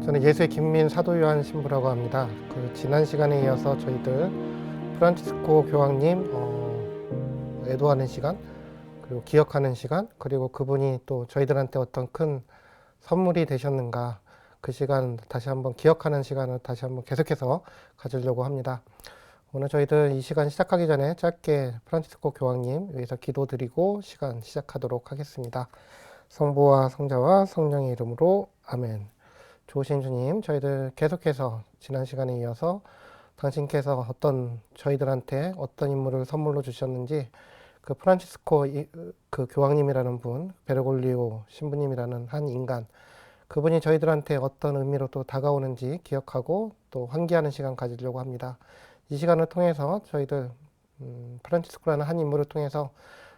저는 예수의 김민 사도요한 신부라고 합니다. 지난 시간에 이어서 저희들 프란치스코 교황님 애도하는 시간, 그리고 기억하는 시간, 그리고 그분이 또 저희들한테 어떤 큰 선물이 되셨는가, 그 시간 다시 한번 기억하는 시간을 다시 한번 계속해서 가지려고 합니다. 오늘 저희들 이 시간 시작하기 전에 짧게 프란치스코 교황님 위해서 기도드리고 시간 시작하도록 하겠습니다. 성부와 성자와 성령의 이름으로 아멘. 좋으신 주님, 저희들 계속해서 지난 시간에 이어서 당신께서 저희들한테 어떤 인물을 선물로 주셨는지, 그 프란치스코 그 교황님이라는 분, 베르골리오 신부님이라는 한 인간, 그분이 저희들한테 어떤 의미로 또 다가오는지 기억하고 또 환기하는 시간 가지려고 합니다. 이 시간을 통해서 저희들 프란치스코라는 한 인물을 통해서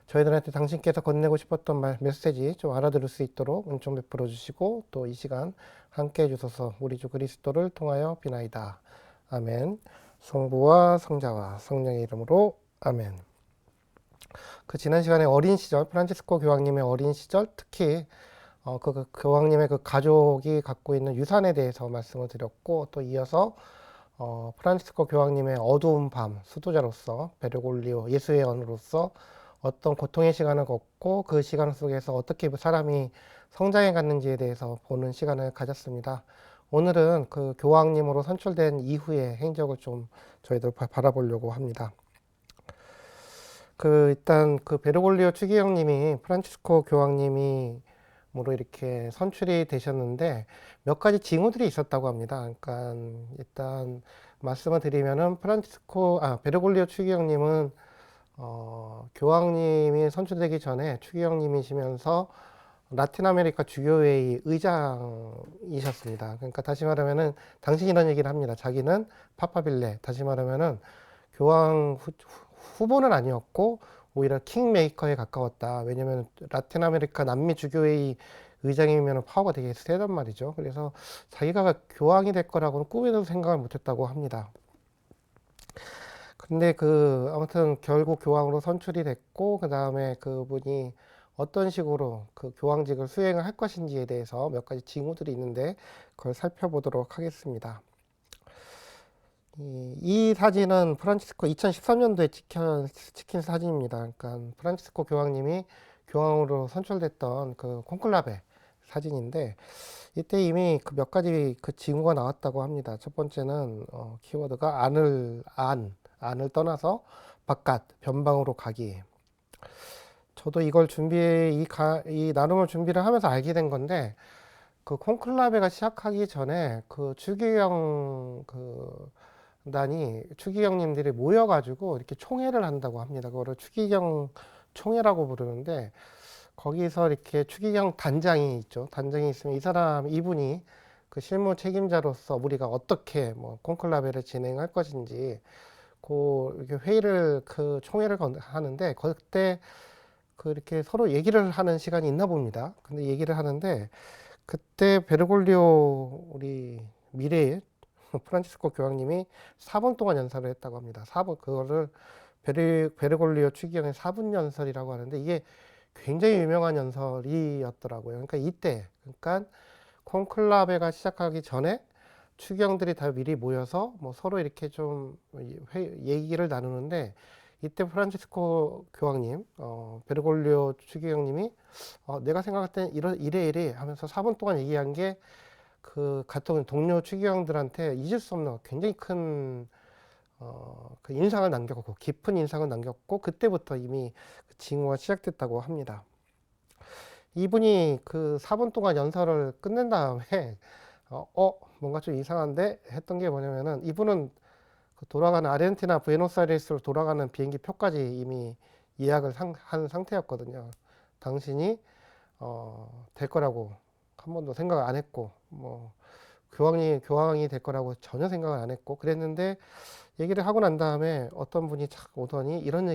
저희들한테 당신께서 건네고 싶었던 메시지 좀 알아들을 수 있도록 은총 베풀어 주시고, 또 이 시간 함께 해주소서. 우리 주 그리스도를 통하여 비나이다. 아멘. 성부와 성자와 성령의 이름으로 아멘. 지난 시간에 어린 시절, 프란치스코 교황님의 어린 시절, 특히 그 교황님의 그 가족이 갖고 있는 유산에 대해서 말씀을 드렸고, 또 이어서 프란치스코 교황님의 어두운 밤, 수도자로서 베르골리오 예수의 언으로서 어떤 고통의 시간을 걷고 그 시간 속에서 어떻게 사람이 성장해 갔는지에 대해서 보는 시간을 가졌습니다. 오늘은 그 교황님으로 선출된 이후의 행적을 좀 저희들 바라보려고 합니다. 일단 그 베르골리오 추기경님이 프란치스코 교황님이 으로 이렇게 선출이 되셨는데 몇 가지 징후들이 있었다고 합니다. 그러니까 일단 말씀을 드리면은 베르골리오 추기경님은 교황님이 선출되기 전에 추기경님이시면서 라틴 아메리카 주교회의 의장이셨습니다. 그러니까 다시 말하면은 당신이 이런 얘기를 합니다. 자기는 파파빌레, 다시 말하면은 교황 후보는 아니었고 오히려 킹메이커에 가까웠다. 왜냐면 라틴 아메리카 남미 주교회의 의장이면 파워가 되게 세단 말이죠. 그래서 자기가 교황이 될 거라고는 꿈에도 생각을 못했다고 합니다. 근데 아무튼 결국 교황으로 선출이 됐고, 그 다음에 그분이 어떤 식으로 그 교황직을 수행을 할 것인지에 대해서 몇 가지 징후들이 있는데 그걸 살펴보도록 하겠습니다. 이 사진은 프란치스코 2013년도에 찍힌 사진입니다. 그러니까 프란치스코 교황님이 교황으로 선출됐던 그 콘클라베 사진인데, 이때 이미 그 몇 가지 그 징후가 나왔다고 합니다. 첫 번째는 키워드가 안을 떠나서 바깥 변방으로 가기. 저도 이걸 이 나눔을 준비를 하면서 알게 된 건데, 그 콘클라베가 시작하기 전에 그 추기경 단이 추기경님들이 모여가지고 이렇게 총회를 한다고 합니다. 그거를 추기경 총회라고 부르는데, 거기서 이렇게 추기경 단장이 있죠. 단장이 있으면 이분이 그 실무 책임자로서 우리가 어떻게 콘클라베를 진행할 것인지 이렇게 총회를 하는데, 그때 이렇게 서로 얘기를 하는 시간이 있나 봅니다. 근데 얘기를 하는데 그때 베르골리오 우리 미래의 프란치스코 교황님이 4분 동안 연설을 했다고 합니다. 4분, 그거를 베르골리오 추기경의 4분 연설이라고 하는데, 이게 굉장히 유명한 연설이었더라고요. 그러니까 콘클라베가 시작하기 전에 추기경들이 다 미리 모여서 서로 이렇게 좀 얘기를 나누는데, 이때 프란치스코 교황님, 베르골리오 추기경님이 내가 생각할 땐 이래 하면서 4분 동안 얘기한 게 같은 동료 추기경들한테 잊을 수 없는 굉장히 큰 그 인상을 남겼고, 깊은 인상을 남겼고, 그때부터 이미 그 징후가 시작됐다고 합니다. 이분이 그 4분 동안 연설을 끝낸 다음에 뭔가 좀 이상한데 했던 게 뭐냐면은, 이분은 돌아가는 아르헨티나 부에노스아이레스로 돌아가는 비행기 표까지 이미 예약을 한 상태였거든요. 당신이 될 거라고 한 번도 생각을 안 했고, 교황이 될 거라고 전혀 생각을 안 했고 그랬는데, 얘기를 하고 난 다음에 어떤 분이 착 오더니 이런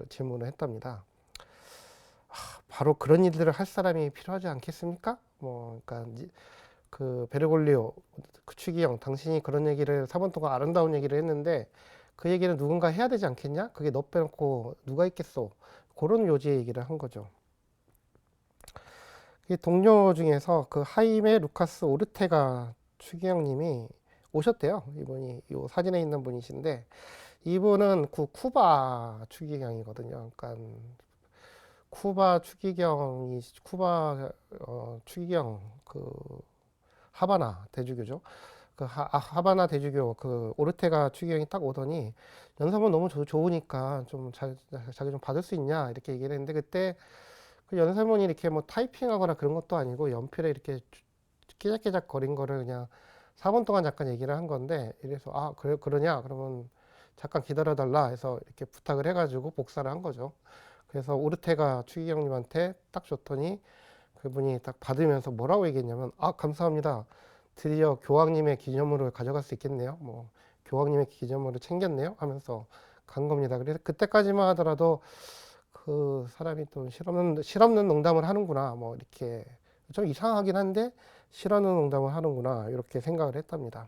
질문을 했답니다. 바로 그런 일들을 할 사람이 필요하지 않겠습니까? 그러니까 그 베르골리오 그 추기경, 당신이 그런 얘기를 4번 동안 아름다운 얘기를 했는데 그 얘기는 누군가 해야 되지 않겠냐? 그게 너 빼놓고 누가 있겠소? 그런 요지의 얘기를 한 거죠. 이 동료 중에서 그 하이메 루카스 오르테가 추기경 님이 오셨대요. 이분이 요 사진에 있는 분이신데, 이분은 그 쿠바 추기경이거든요. 그러니까 쿠바 추기경이 쿠바 추기경 그 하바나 대주교죠. 그 하바나 대주교 그 오르테가 추기경이 딱 오더니 연설문 너무 좋으니까 좀 자기 좀 받을 수 있냐 이렇게 얘기를 했는데, 그때 그 연설문이 이렇게 뭐 타이핑하거나 그런 것도 아니고 연필에 이렇게 끼작끼작 거린 거를 그냥 4분 동안 잠깐 얘기를 한 건데, 이래서 아 그래 그러냐 그러면 잠깐 기다려 달라 해서 이렇게 부탁을 해가지고 복사를 한 거죠. 그래서 오르테가 추기경님한테 딱 줬더니 그분이 딱 받으면서 뭐라고 얘기했냐면, 아 감사합니다, 드디어 교황님의 기념물을 가져갈 수 있겠네요, 뭐 교황님의 기념물을 챙겼네요 하면서 간 겁니다. 그래서 그때까지만 하더라도 그 사람이 또 실없는 농담을 하는구나, 뭐 이렇게 좀 이상하긴 한데 실없는 농담을 하는구나 이렇게 생각을 했답니다.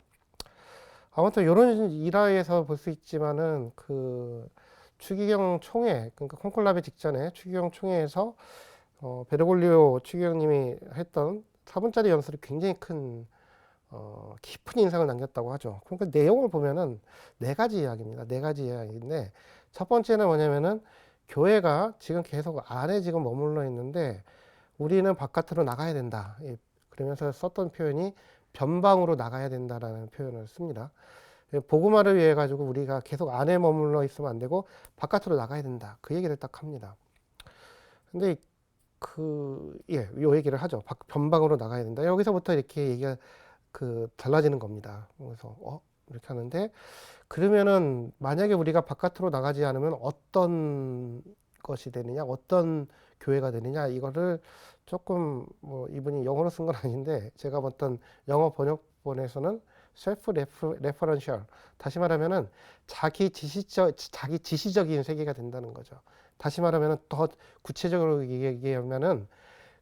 아무튼 이런 일화에서 볼 수 있지만은 그 추기경 총회, 그러니까 콘클라베 직전에 추기경 총회에서 베르골리오 추기경님이 했던 4분짜리 연설이 굉장히 큰 깊은 인상을 남겼다고 하죠. 그러니까 내용을 보면은 네 가지 이야기입니다. 네 가지 이야기인데, 첫 번째는 뭐냐면은 교회가 지금 계속 안에 지금 머물러 있는데 우리는 바깥으로 나가야 된다. 그러면서 썼던 표현이 변방으로 나가야 된다라는 표현을 씁니다. 복음화를 위해 가지고 우리가 계속 안에 머물러 있으면 안 되고 바깥으로 나가야 된다. 그 얘기를 딱 합니다. 근데 요 얘기를 하죠. 변방으로 나가야 된다. 여기서부터 이렇게 얘기가 달라지는 겁니다. 그래서 이렇게 하는데, 그러면은 만약에 우리가 바깥으로 나가지 않으면 어떤 것이 되느냐, 어떤 교회가 되느냐, 이거를 조금 뭐 이분이 영어로 쓴 건 아닌데 제가 봤던 영어 번역본에서는 셀프 레퍼런셜, 다시 말하면은 자기 지시적인 세계가 된다는 거죠. 다시 말하면은 더 구체적으로 얘기하면은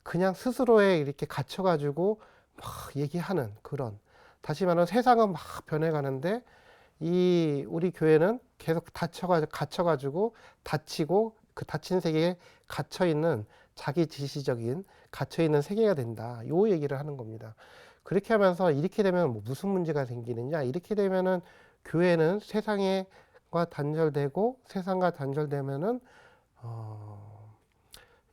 그냥 스스로에 이렇게 갇혀가지고 막 얘기하는 그런, 다시 말하면 세상은 막 변해가는데 우리 교회는 계속 갇혀가지고 닫히고 그 닫힌 세계에 갇혀있는 자기 지시적인 갇혀있는 세계가 된다. 요 얘기를 하는 겁니다. 그렇게 하면서 이렇게 되면 뭐 무슨 문제가 생기느냐, 이렇게 되면은 교회는 세상과 단절되고, 세상과 단절되면은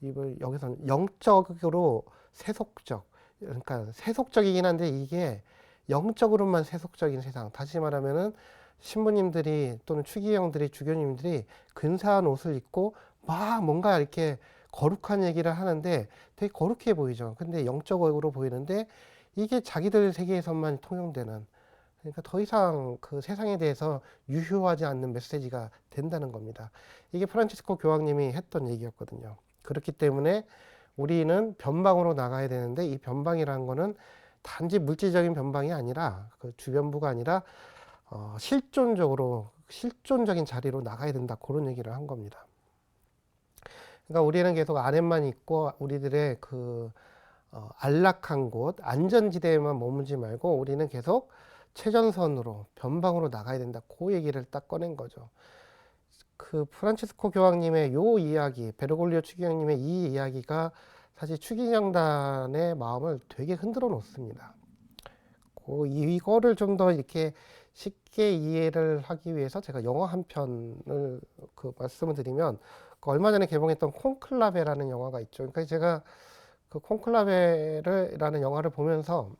이걸 여기서는 영적으로 세속적, 그러니까 세속적이긴 한데 이게 영적으로만 세속적인 세상, 다시 말하면은 신부님들이 또는 추기경들이 주교님들이 근사한 옷을 입고 막 뭔가 이렇게 거룩한 얘기를 하는데 되게 거룩해 보이죠. 근데 영적으로 보이는데 이게 자기들 세계에서만 통용되는, 그러니까 더 이상 그 세상에 대해서 유효하지 않는 메시지가 된다는 겁니다. 이게 프란치스코 교황님이 했던 얘기였거든요. 그렇기 때문에 우리는 변방으로 나가야 되는데, 이 변방이라는 거는 단지 물질적인 변방이 아니라 그 주변부가 아니라 실존적인 자리로 나가야 된다, 그런 얘기를 한 겁니다. 그러니까 우리는 계속 안에만 있고 우리들의 안락한 곳, 안전지대에만 머물지 말고 우리는 계속 최전선으로 변방으로 나가야 된다, 그 얘기를 딱 꺼낸 거죠. 그 프란치스코 교황님의 요 이야기, 베르골리오 추기경님의 이 이야기가 사실 추기경단의 마음을 되게 흔들어 놓습니다. 이거를 좀 더 이렇게 쉽게 이해를 하기 위해서 제가 영화 한 편을 말씀을 드리면, 얼마 전에 개봉했던 콘클라베라는 영화가 있죠. 그러니까 제가 그 콘클라베라는 영화를 보면서,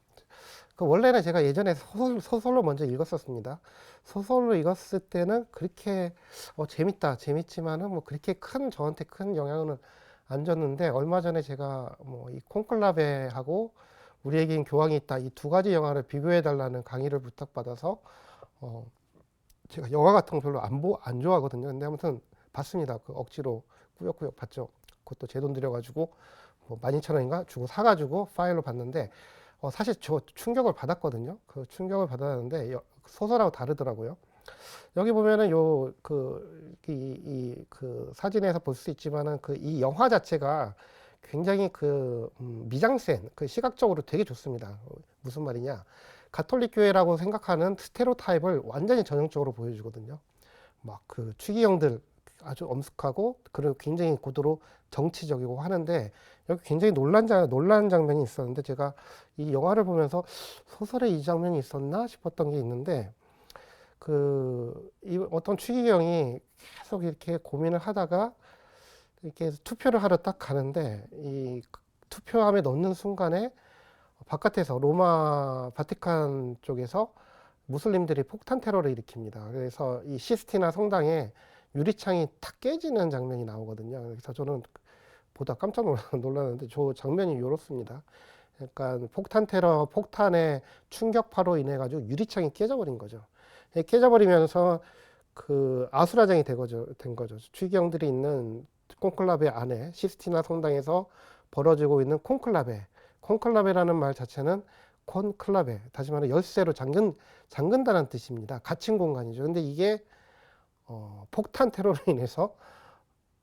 원래는 제가 예전에 소설로 먼저 읽었었습니다. 소설로 읽었을 때는 그렇게 재밌지만은 뭐 그렇게 저한테 큰 영향은 안 줬는데, 얼마 전에 제가 뭐 이 콘클라베하고 우리에겐 교황이 있다, 이 두 가지 영화를 비교해 달라는 강의를 부탁받아서 제가 영화 같은 거 별로 안 좋아하거든요. 근데 아무튼 봤습니다. 억지로 꾸역꾸역 봤죠. 그것도 제 돈 들여가지고 뭐 12,000원인가 주고 사가지고 파일로 봤는데, 사실 저 충격을 받았거든요. 그 충격을 받았는데 소설하고 다르더라고요. 여기 보면은 그 사진에서 볼 수 있지만은 이 영화 자체가 굉장히 미장센, 시각적으로 되게 좋습니다. 무슨 말이냐, 가톨릭 교회라고 생각하는 스테레오타입을 완전히 전형적으로 보여주거든요. 막 추기경들 아주 엄숙하고, 그리고 굉장히 고도로 정치적이고 하는데, 여기 굉장히 놀란 장면이 있었는데, 제가 이 영화를 보면서 소설에 이 장면이 있었나 싶었던 게 있는데, 이 어떤 추기경이 계속 이렇게 고민을 하다가 이렇게 투표를 하러 딱 가는데, 이 투표함에 넣는 순간에 바깥에서 로마 바티칸 쪽에서 무슬림들이 폭탄 테러를 일으킵니다. 그래서 이 시스티나 성당에 유리창이 탁 깨지는 장면이 나오거든요. 그래서 저는 보다 깜짝 놀랐는데, 저 장면이 이렇습니다. 약간 폭탄 테러, 폭탄의 충격파로 인해 가지고 유리창이 깨져버린 거죠. 깨져버리면서 아수라장이 된 거죠. 추기경들이 있는 콘클라베 안에, 시스티나 성당에서 벌어지고 있는 콘클라베라는 말 자체는 콘클라베, 다시 말해 열쇠로 잠근다는 뜻입니다. 갇힌 공간이죠. 근데 이게 폭탄 테러로 인해서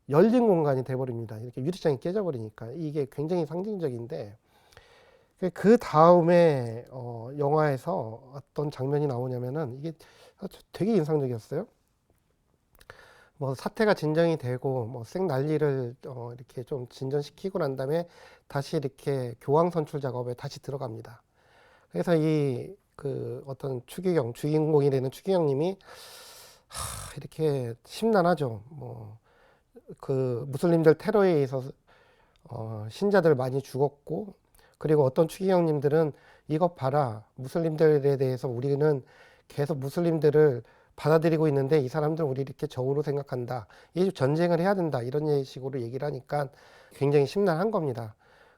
열린 공간이 돼버립니다. 이렇게 유리창이 깨져버리니까. 이게 굉장히 상징적인데, 그 다음에 영화에서 어떤 장면이 나오냐면은, 이게 되게 인상적이었어요. 뭐 사태가 진정이 되고 뭐 생난리를 이렇게 좀 진전시키고 난 다음에 다시 이렇게 교황 선출 작업에 다시 들어갑니다. 그래서 어떤 주인공이 되는 추기경님이 이렇게 심란하죠. 뭐 무슬림들 테러에 의해서 신자들 많이 죽었고, 그리고 어떤 추기경님들은 이것 봐라, 무슬림들에 대해서 우리는 계속 무슬림들을 받아들이고 있는데 이 사람들은 우리 이렇게 적으로 생각한다, 이 전쟁을 해야 된다, 이런 식으로 얘기를 하니까 굉장히 심란한 겁니다.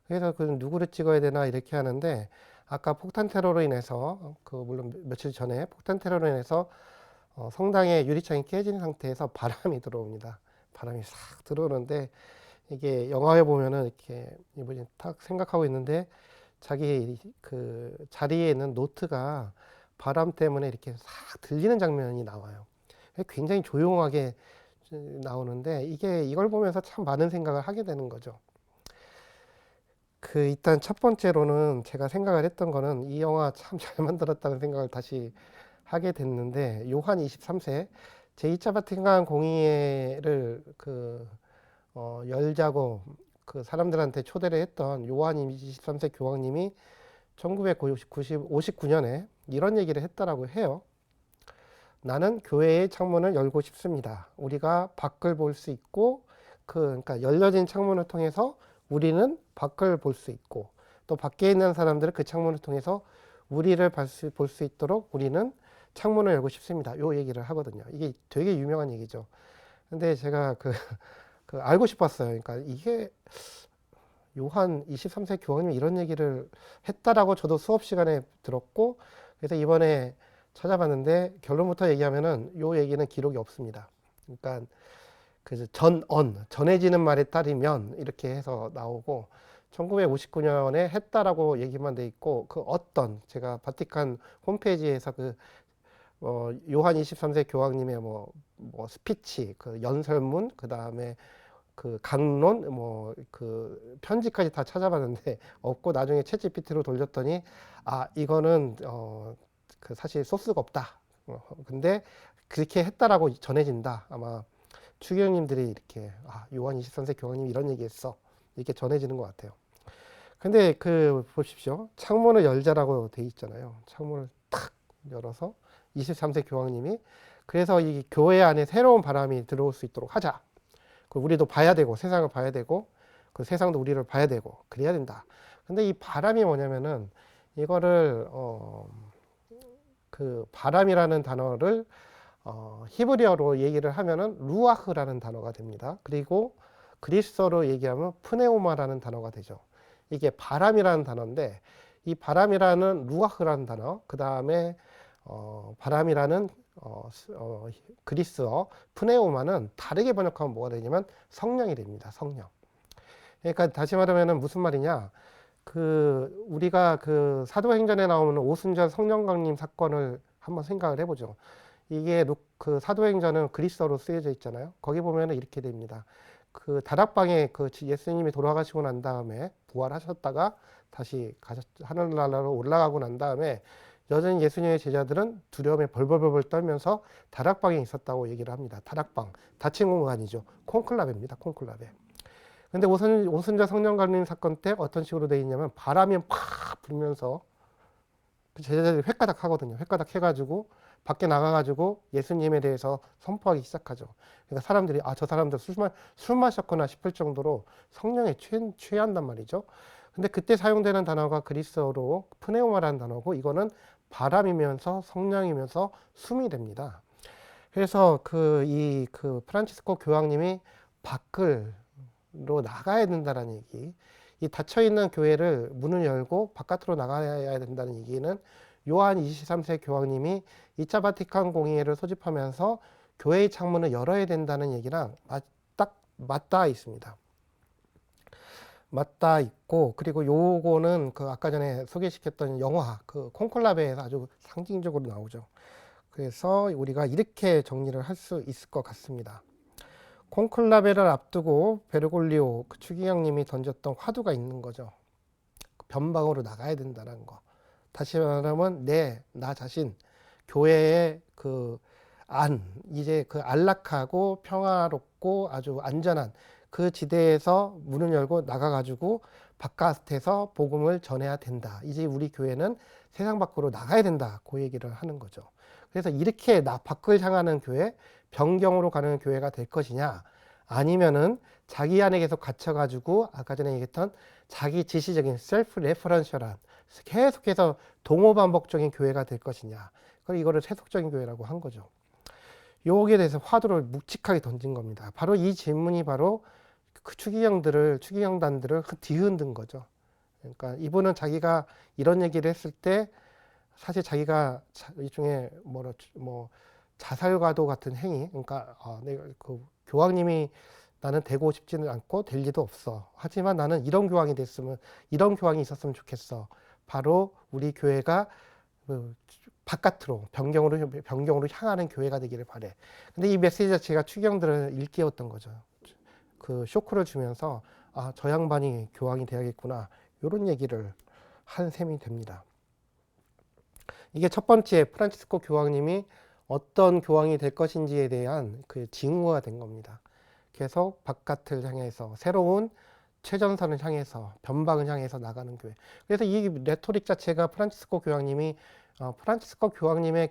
그래서 누구를 찍어야 되나 이렇게 하는데, 아까 폭탄 테러로 인해서 물론 며칠 전에 폭탄 테러로 인해서 성당의 유리창이 깨진 상태에서 바람이 들어옵니다. 바람이 싹 들어오는데, 이게 영화에 보면은 이렇게 이분이 딱 생각하고 있는데, 자기 자리에 있는 노트가 바람 때문에 이렇게 싹 들리는 장면이 나와요. 굉장히 조용하게 나오는데, 이걸 보면서 참 많은 생각을 하게 되는 거죠. 일단 첫 번째로는 제가 생각을 했던 거는, 이 영화 참 잘 만들었다는 생각을 다시 하게 됐는데, 요한 23세 제2차 바티칸 공의회를 열자고 사람들한테 초대를 했던 요한 23세 교황님이 1959년에 이런 얘기를 했다라고 해요. 나는 교회의 창문을 열고 싶습니다. 우리가 밖을 볼 수 있고, 그러니까 열려진 창문을 통해서 우리는 밖을 볼 수 있고, 또 밖에 있는 사람들은 그 창문을 통해서 우리를 볼 수 있도록 우리는 창문을 열고 싶습니다. 요 얘기를 하거든요. 이게 되게 유명한 얘기죠. 근데 제가 알고 싶었어요. 그러니까 이게 요한 23세 교황님이 이런 얘기를 했다라고 저도 수업 시간에 들었고, 그래서 이번에 찾아봤는데, 결론부터 얘기하면은 요 얘기는 기록이 없습니다. 그러니까 전해지는 말에 따르면 이렇게 해서 나오고, 1959년에 했다라고 얘기만 돼 있고, 제가 바티칸 홈페이지에서 요한 23세 교황님의 뭐 스피치, 연설문, 그 다음에 강론, 편지까지 다 찾아봤는데 없고, 나중에 챗GPT로 돌렸더니, 이거는 사실 소스가 없다. 근데 그렇게 했다라고 전해진다. 아마 추기경님들이 이렇게, 요한 23세 교황님이 이런 얘기했어, 이렇게 전해지는 것 같아요. 근데 보십시오. 창문을 열자라고 돼 있잖아요. 창문을 탁 열어서 23세 교황님이, 그래서 이 교회 안에 새로운 바람이 들어올 수 있도록 하자. 우리도 봐야 되고, 세상을 봐야 되고, 세상도 우리를 봐야 되고, 그래야 된다. 근데 이 바람이 뭐냐면은, 이거를 바람이라는 단어를 히브리어로 얘기를 하면은 루아흐라는 단어가 됩니다. 그리고 그리스어로 얘기하면 프네우마라는 단어가 되죠. 이게 바람이라는 단어인데, 이 바람이라는 루아흐라는 단어, 그 다음에 바람이라는 그리스어 프네우마는 다르게 번역하면 뭐가 되냐면 성령이 됩니다. 성령. 그러니까 다시 말하면 무슨 말이냐, 우리가 사도행전에 나오는 오순절 성령강림 사건을 한번 생각을 해보죠. 이게 사도행전은 그리스어로 쓰여져 있잖아요. 거기 보면은 이렇게 됩니다. 다락방에 예수님이 돌아가시고 난 다음에 부활하셨다가 다시 하늘나라로 올라가고 난 다음에, 여전히 예수님의 제자들은 두려움에 벌벌벌 떨면서 다락방에 있었다고 얘기를 합니다. 다락방, 닫힌 공간이죠. 콘클라베입니다. 콘클라베. 근데 오순절 성령감림 사건 때 어떤 식으로 돼 있냐면 바람이 팍 불면서 제자들이 횟가닥 하거든요. 횟가닥 해가지고 밖에 나가가지고 예수님에 대해서 선포하기 시작하죠. 그러니까 사람들이 저 사람들 술 마셨구나 싶을 정도로 성령에 취한단 말이죠. 근데 그때 사용되는 단어가 그리스어로 프네우마라는 단어고, 이거는 바람이면서 성령이면서 숨이 됩니다. 그래서 그 프란치스코 교황님이 밖으로 나가야 된다는 얘기, 이 닫혀있는 교회를 문을 열고 바깥으로 나가야 된다는 얘기는 요한 23세 교황님이 2차 바티칸 공의회를 소집하면서 교회의 창문을 열어야 된다는 얘기랑 딱 맞닿아 있습니다. 맞닿아 있고, 그리고 요거는 그 아까 전에 소개시켰던 영화 그 콘클라베에서 아주 상징적으로 나오죠. 그래서 우리가 이렇게 정리를 할 수 있을 것 같습니다. 콘클라베를 앞두고 베르골리오 그 추기경님이 던졌던 화두가 있는 거죠. 변방으로 나가야 된다는 거. 다시 말하면 나 자신, 교회의 이제 그 안락하고 평화롭고 아주 안전한 그 지대에서 문을 열고 나가가지고 바깥에서 복음을 전해야 된다. 이제 우리 교회는 세상 밖으로 나가야 된다. 그 얘기를 하는 거죠. 그래서 이렇게 밖을 향하는 교회, 변경으로 가는 교회가 될 것이냐, 아니면은 자기 안에 계속 갇혀가지고 아까 전에 얘기했던 자기 지시적인 셀프 레퍼런셜한 계속해서 동호반복적인 교회가 될 것이냐, 그리고 이거를 세속적인 교회라고 한 거죠. 여기에 대해서 화두를 묵직하게 던진 겁니다. 바로 이 질문이 바로 그 추기경단들을 뒤흔든 거죠. 그러니까 이분은 자기가 이런 얘기를 했을 때 사실 자기가 일종의 자살과도 같은 행위, 그러니까 내가 그 교황님이 나는 되고 싶지는 않고 될 리도 없어. 하지만 나는 이런 교황이 있었으면 좋겠어. 바로 우리 교회가 바깥으로 변경으로 향하는 교회가 되기를 바래. 근데 이 메시지 자체가 추기경들을 일깨웠던 거죠. 그 쇼크를 주면서 저 양반이 교황이 돼야겠구나, 이런 얘기를 한 셈이 됩니다. 이게 첫 번째 프란치스코 교황님이 어떤 교황이 될 것인지에 대한 그 징후가 된 겁니다. 계속 바깥을 향해서 새로운 최전선을 향해서 변방을 향해서 나가는 교회. 그래서 이 레토릭 자체가 프란치스코 교황님의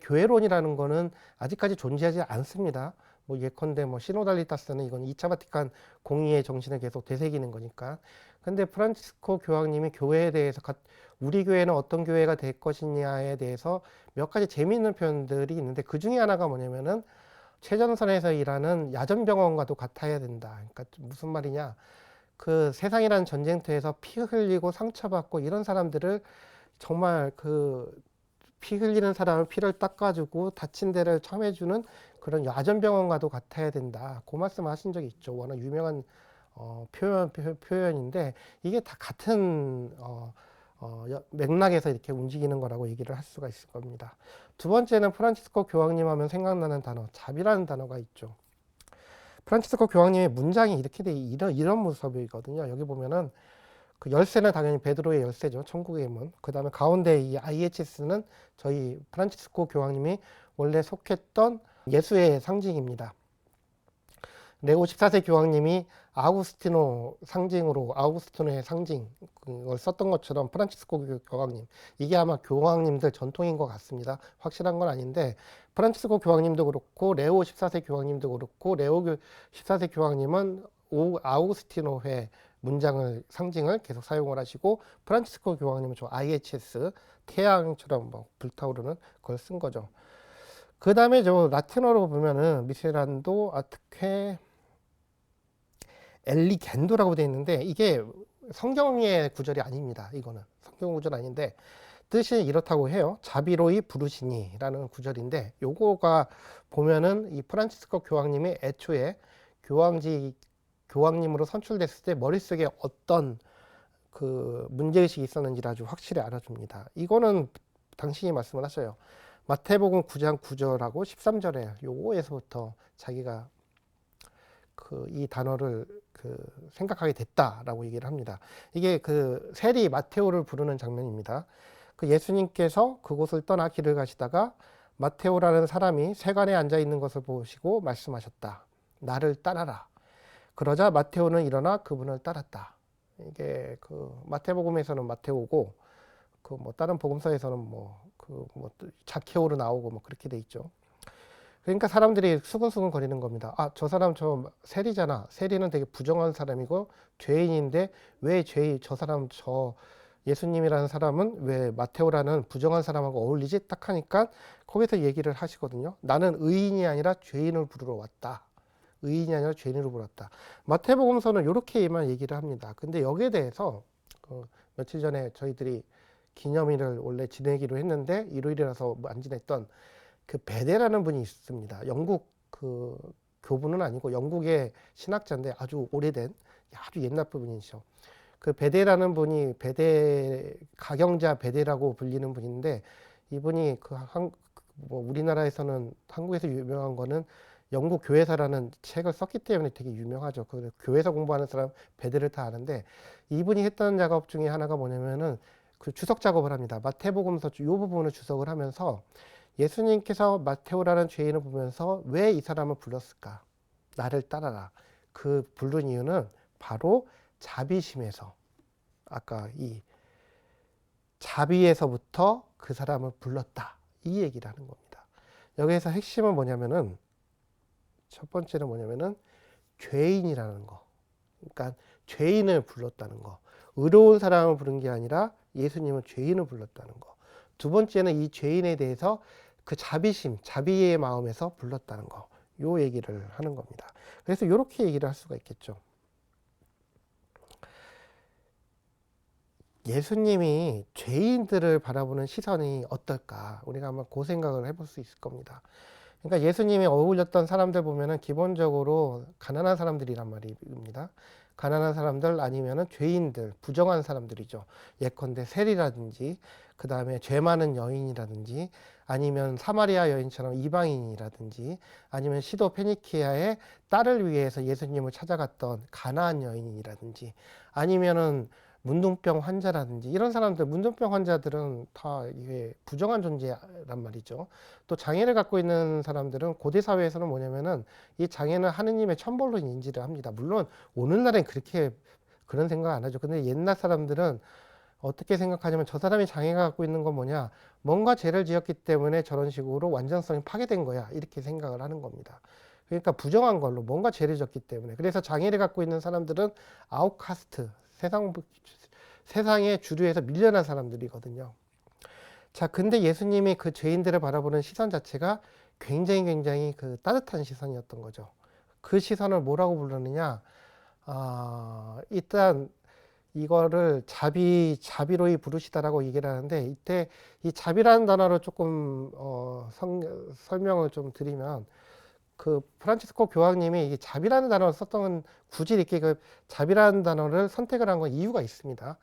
교회론이라는 거는 아직까지 존재하지 않습니다. 예컨대 시노달리타스는 이건 2차 바티칸 공의의 정신을 계속 되새기는 거니까. 근데 프란치스코 교황님이 교회에 대해서 우리 교회는 어떤 교회가 될 것이냐에 대해서 몇 가지 재미있는 표현들이 있는데, 그 중에 하나가 뭐냐면은 최전선에서 일하는 야전병원과도 같아야 된다. 그러니까 무슨 말이냐, 그 세상이라는 전쟁터에서 피 흘리고 상처받고 이런 사람들을 정말 피 흘리는 사람을 피를 닦아주고 다친 데를 첨해주는 그런 야전병원과도 같아야 된다. 그 말씀 하신 적이 있죠. 워낙 유명한 표현인데, 이게 다 같은 맥락에서 이렇게 움직이는 거라고 얘기를 할 수가 있을 겁니다. 두 번째는 프란치스코 교황님 하면 생각나는 단어, 자비라는 단어가 있죠. 프란치스코 교황님의 문장이 이렇게 이런 모습이거든요. 여기 보면은 그 열쇠는 당연히 베드로의 열쇠죠. 천국의 문. 그 다음에 가운데 이 IHS는 저희 프란치스코 교황님이 원래 속했던 예수의 상징입니다. 레오 14세 교황님이 아우구스티노의 상징을 썼던 것처럼 프란치스코 교황님, 이게 아마 교황님들 전통인 것 같습니다. 확실한 건 아닌데, 프란치스코 교황님도 그렇고 레오 14세 교황님도 그렇고 레오 14세 교황님은 아우구스티노회 상징을 계속 사용을 하시고, 프란치스코 교황님은 저 IHS 태양처럼 불타오르는 걸 쓴 거죠. 그 다음에 저 라틴어로 보면은 미세란도 아트케 엘리겐도라고 되어 있는데, 이게 성경의 구절이 아닙니다. 이거는 성경 구절 아닌데 뜻이 이렇다고 해요. 자비로이 부르시니 라는 구절인데, 요거가 보면은 이 프란치스코 교황님이 애초에 교황님으로 선출됐을 때 머릿속에 어떤 그 문제의식이 있었는지를 아주 확실히 알아줍니다. 이거는 당신이 말씀을 하셔요. 마태복음 9장 9절하고 13절에 요거에서부터 자기가 이 단어를 생각하게 됐다라고 얘기를 합니다. 이게 세리 마테오를 부르는 장면입니다. 예수님께서 그곳을 떠나 길을 가시다가 마테오라는 사람이 세관에 앉아 있는 것을 보시고 말씀하셨다. 나를 따라라. 그러자 마테오는 일어나 그분을 따랐다. 이게 그 마태복음에서는 마테오고 그 뭐 다른 복음서에서는 뭐 자케오로 나오고 뭐 그렇게 돼 있죠. 그러니까 사람들이 수근수근 거리는 겁니다. 아, 저 사람 저 세리잖아. 세리는 되게 부정한 사람이고 죄인인데 왜 저 사람 저 예수님이라는 사람은 왜 마테오라는 부정한 사람하고 어울리지? 딱 하니까 거기서 얘기를 하시거든요. 나는 의인이 아니라 죄인을 부르러 왔다. 의인이 아니라 죄인으로 부르러 왔다. 마태복음서는 이렇게만 얘기를 합니다. 근데 여기에 대해서 며칠 전에 저희들이 기념일을 원래 지내기로 했는데 일요일이라서 안 지냈던 그 베데라는 분이 있습니다. 영국 그 교부는 아니고 영국의 신학자인데 아주 오래된 아주 옛날 분이죠. 그 베데라는 분이 베데 가경자 베데라고 불리는 분인데 이분이 뭐 우리나라에서는 한국에서 유명한 거는 영국 교회사라는 책을 썼기 때문에 되게 유명하죠. 그 교회사 공부하는 사람 베데를 다 아는데 이분이 했던 작업 중에 하나가 뭐냐면은 그 주석 작업을 합니다. 마태복음서 이 부분을 주석을 하면서 예수님께서 마테오라는 죄인을 보면서 왜 이 사람을 불렀을까? 나를 따라라. 그 부른 이유는 바로 자비심에서 아까 이 자비에서부터 그 사람을 불렀다. 이 얘기를 하는 겁니다. 여기에서 핵심은 뭐냐면은 첫 번째는 뭐냐면은 죄인이라는 거. 그러니까 죄인을 불렀다는 거. 의로운 사람을 부른 게 아니라 예수님은 죄인을 불렀다는 거. 두 번째는 이 죄인에 대해서 그 자비심, 자비의 마음에서 불렀다는 거. 요 얘기를 하는 겁니다. 그래서 이렇게 얘기를 할 수가 있겠죠. 예수님이 죄인들을 바라보는 시선이 어떨까? 우리가 한번 그 생각을 해볼 수 있을 겁니다. 그러니까 예수님이 어울렸던 사람들 보면은 기본적으로 가난한 사람들이란 말입니다. 가난한 사람들 아니면은 죄인들, 부정한 사람들이죠. 예컨대 세리라든지, 그 다음에 죄 많은 여인이라든지, 아니면 사마리아 여인처럼 이방인이라든지, 아니면 시도 페니키아의 딸을 위해서 예수님을 찾아갔던 가나안 여인이라든지, 아니면은 문둥병 환자라든지 이런 사람들, 문둥병 환자들은 다 이게 부정한 존재란 말이죠. 또 장애를 갖고 있는 사람들은 고대 사회에서는 뭐냐면은 이 장애는 하느님의 천벌로 인지를 합니다. 물론 오늘날엔 그렇게 그런 생각 안 하죠. 근데 옛날 사람들은 어떻게 생각하냐면 저 사람이 장애가 갖고 있는 건 뭐냐, 뭔가 죄를 지었기 때문에 저런 식으로 완전성이 파괴된 거야, 이렇게 생각을 하는 겁니다. 그러니까 부정한 걸로 뭔가 죄를 졌기 때문에. 그래서 장애를 갖고 있는 사람들은 아웃카스트, 세상의 주류에서 밀려난 사람들이거든요. 자, 근데 예수님이 그 죄인들을 바라보는 시선 자체가 굉장히 그 따뜻한 시선이었던 거죠. 그 시선을 뭐라고 부르느냐? 일단 이거를 자비로이 부르시다라고 얘기를 하는데, 이때 이 자비라는 단어를 조금 설명을 좀 드리면, 그 프란치스코 교황님이 이 자비라는 단어를 썼던, 굳이 이렇게 그 자비라는 단어를 선택을 한 건 이유가 있습니다.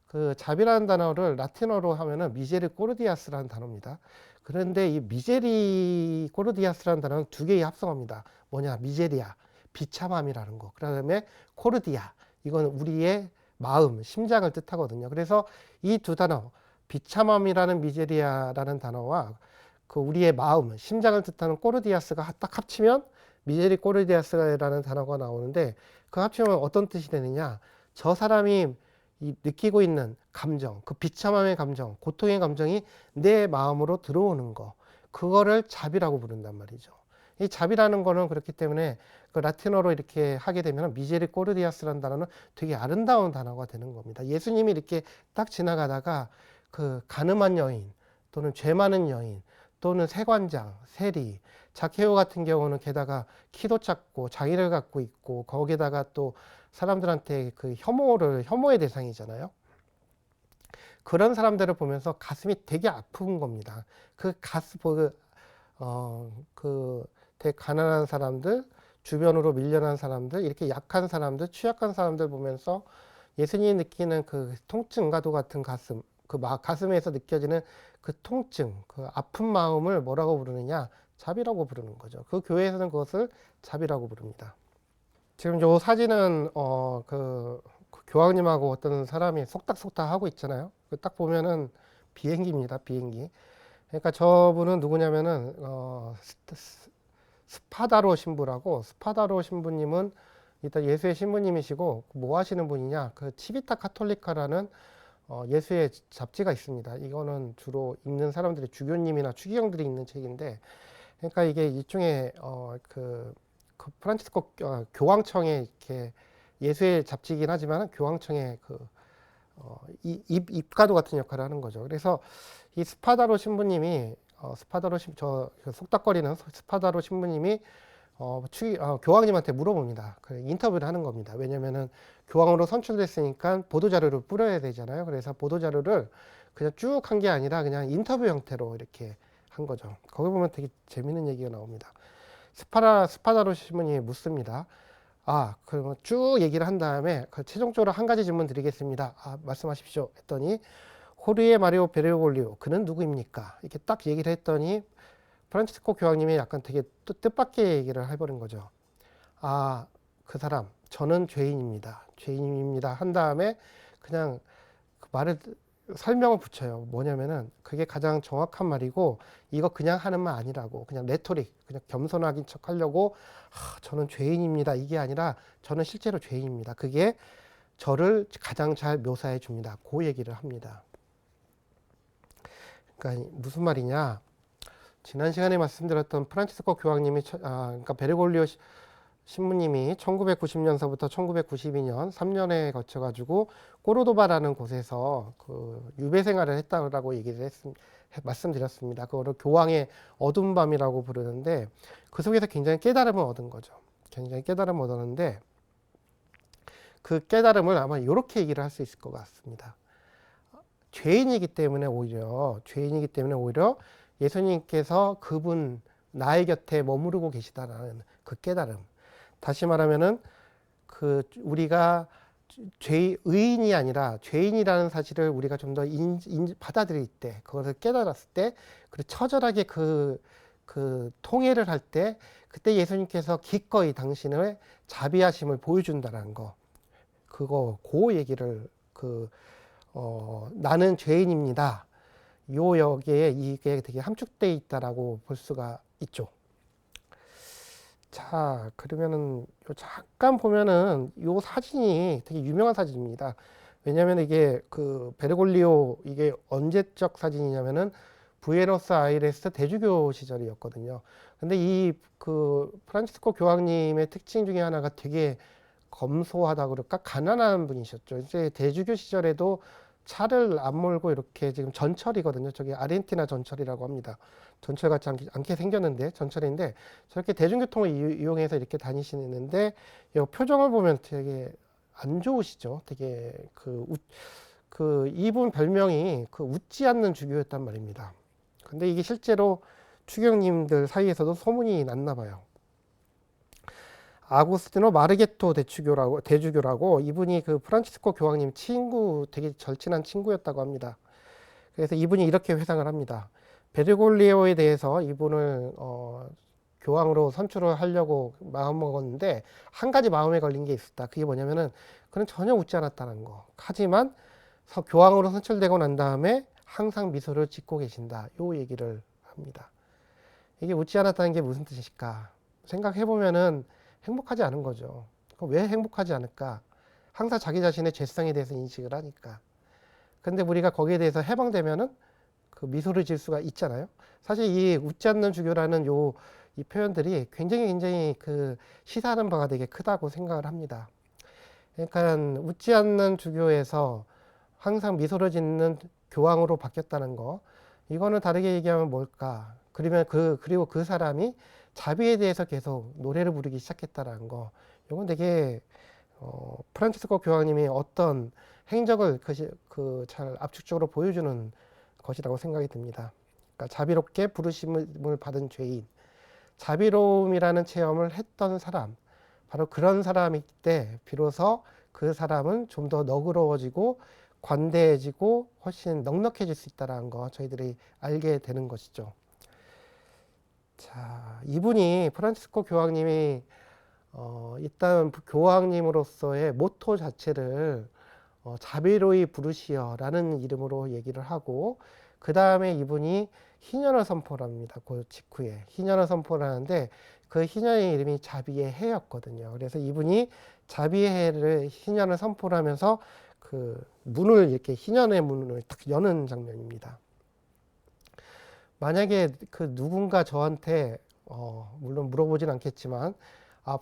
그 자비라는 단어를 라틴어로 하면은 미제리코르디아스라는 단어입니다. 그런데 이 미제리코르디아스라는 단어는 두 개의 합성어입니다. 뭐냐? 미제리아, 비참함이라는 거. 그다음에 코르디아, 이건 우리의 마음, 심장을 뜻하거든요. 그래서 이 두 단어, 비참함이라는 미제리아라는 단어와 그 우리의 마음, 심장을 뜻하는 꼬르디아스가 딱 합치면 미제리코르디아스라는 단어가 나오는데, 그 합치면 어떤 뜻이 되느냐? 저 사람이 느끼고 있는 감정, 그 비참함의 감정, 고통의 감정이 내 마음으로 들어오는 거, 그거를 자비라고 부른단 말이죠. 이 자비라는 거는 그렇기 때문에 그 라틴어로 이렇게 하게 되면 미제리코르디아스라는 단어는 되게 아름다운 단어가 되는 겁니다. 예수님이 이렇게 딱 지나가다가 그 가늠한 여인, 또는 죄 많은 여인, 또는 세관장, 세리, 자케오 같은 경우는 게다가 키도 작고 장애를 갖고 있고, 거기에다가 또 사람들한테 그 혐오의 대상이잖아요. 그런 사람들을 보면서 가슴이 되게 아픈 겁니다. 되게 가난한 사람들, 주변으로 밀려난 사람들, 이렇게 약한 사람들, 취약한 사람들 보면서 예수님이 느끼는 그 통증과도 같은 가슴, 가슴에서 느껴지는 그 통증, 그 아픈 마음을 뭐라고 부르느냐? 자비라고 부르는 거죠. 그 교회에서는 그것을 자비라고 부릅니다. 지금 요 사진은 그 교황님하고 어떤 사람이 속닥속닥 하고 있잖아요. 딱 보면은 비행기입니다. 비행기. 그러니까 저분은 누구냐면은 스파다로 신부라고, 스파다로 신부님은 일단 예수의 신부님이시고 뭐 하시는 분이냐? 그 치비타 카톨리카라는 예수의 잡지가 있습니다. 이거는 주로 읽는 사람들이 주교님이나 추기경들이 읽는 책인데, 그러니까 이게 일종의 그 프란치스코 교황청의 이렇게 예수의 잡지이긴 하지만 교황청의 입가도 같은 역할을 하는 거죠. 그래서 이 스파다로 신부님이 그 속닥거리는 스파다로 신부님이 교황님한테 물어봅니다. 인터뷰를 하는 겁니다. 왜냐면은 교황으로 선출됐으니까 보도자료를 뿌려야 되잖아요. 그래서 보도자료를 그냥 쭉 한 게 아니라 그냥 인터뷰 형태로 이렇게 한 거죠. 거기 보면 되게 재밌는 얘기가 나옵니다. 스파다로 신부님이 묻습니다. 그러면 쭉 얘기를 한 다음에 최종적으로 한 가지 질문 드리겠습니다. 말씀하십시오. 했더니 호르헤 마리오 베르골리오 그는 누구입니까? 이렇게 딱 얘기를 했더니 프란치스코 교황님이 약간 되게 뜻밖의 얘기를 해버린 거죠. 그 사람 저는 죄인입니다 한 다음에 그냥 그 말을 설명을 붙여요. 뭐냐면은 그게 가장 정확한 말이고 이거 그냥 하는 말 아니라고, 그냥 레토릭, 그냥 겸손하긴 척 하려고 저는 죄인입니다 이게 아니라 저는 실제로 죄인입니다. 그게 저를 가장 잘 묘사해 줍니다. 그 얘기를 합니다. 그러니까 무슨 말이냐, 지난 시간에 말씀드렸던 프란치스코 교황님이 그러니까 베르골리오 신부님이 1990년서부터 1992년 3년에 거쳐 가지고 꼬르도바라는 곳에서 그 유배 생활을 했다고 말씀드렸습니다. 그거를 교황의 어두운 밤이라고 부르는데 그 속에서 굉장히 깨달음을 얻은 거죠. 굉장히 깨달음을 얻었는데 그 깨달음을 아마 이렇게 얘기를 할 수 있을 것 같습니다. 죄인이기 때문에 오히려 예수님께서 그분 나의 곁에 머무르고 계시다라는 그 깨달음. 다시 말하면은 우리가 의인이 아니라 죄인이라는 사실을 우리가 좀 더 받아들일 때, 그것을 깨달았을 때, 그리고 처절하게 그 통회를 할 때, 그때 예수님께서 기꺼이 당신의 자비하심을 보여준다는 거. 그 얘기를 나는 죄인입니다. 요 여기에 이게 되게 함축되어 있다라고 볼 수가 있죠. 자, 그러면은 잠깐 보면은 요 사진이 되게 유명한 사진입니다. 왜냐하면 이게 베르골리오 이게 언제적 사진이냐면은 부에노스아이레스 대주교 시절이었거든요. 근데 이 프란치스코 교황님의 특징 중에 하나가 되게 검소하다 그럴까 가난한 분이셨죠. 이제 대주교 시절에도 차를 안 몰고 이렇게 지금 전철이거든요. 저기 아르헨티나 전철이라고 합니다. 전철 같지 않게 생겼는데 전철인데 저렇게 대중교통을 이용해서 이렇게 다니시는데 이 표정을 보면 되게 안 좋으시죠. 되게 이분 별명이 웃지 않는 주교였단 말입니다. 근데 이게 실제로 추경님들 사이에서도 소문이 났나 봐요. 아구스티노 마르게토 대주교라고 이분이 프란치스코 교황님 되게 절친한 친구였다고 합니다. 그래서 이분이 이렇게 회상을 합니다. 베르골리오에 대해서 이분을 교황으로 선출을 하려고 마음먹었는데 한 가지 마음에 걸린 게 있었다. 그게 뭐냐면은 그는 전혀 웃지 않았다는 거. 하지만 교황으로 선출되고 난 다음에 항상 미소를 짓고 계신다. 요 얘기를 합니다. 이게 웃지 않았다는 게 무슨 뜻일까? 생각해보면은 행복하지 않은 거죠. 그럼 왜 행복하지 않을까? 항상 자기 자신의 죄성에 대해서 인식을 하니까. 근데 우리가 거기에 대해서 해방되면은 미소를 지을 수가 있잖아요. 사실 이 웃지 않는 주교라는 이 표현들이 굉장히 시사하는 바가 되게 크다고 생각을 합니다. 그러니까 웃지 않는 주교에서 항상 미소를 짓는 교황으로 바뀌었다는 거. 이거는 다르게 얘기하면 뭘까? 그리고 그 사람이 자비에 대해서 계속 노래를 부르기 시작했다는 거. 이건 되게 프란치스코 교황님이 어떤 행적을 잘 압축적으로 보여주는 것이라고 생각이 듭니다. 그러니까 자비롭게 부르심을 받은 죄인, 자비로움이라는 체험을 했던 사람, 바로 그런 사람일 때 비로소 그 사람은 좀 더 너그러워지고 관대해지고 훨씬 넉넉해질 수 있다는 거 저희들이 알게 되는 것이죠. 자, 이분이 프란치스코 교황님이 일단 교황님으로서의 모토 자체를 자비로이 부르시어라는 이름으로 얘기를 하고, 그 다음에 이분이 희년을 선포를 합니다. 그 직후에 희년을 선포를 하는데 그 희년의 이름이 자비의 해였거든요. 그래서 이분이 자비의 해를 희년을 선포를 하면서 그 문을 이렇게 희년의 문을 딱 여는 장면입니다. 만약에 그 누군가 저한테 물론 물어보진 않겠지만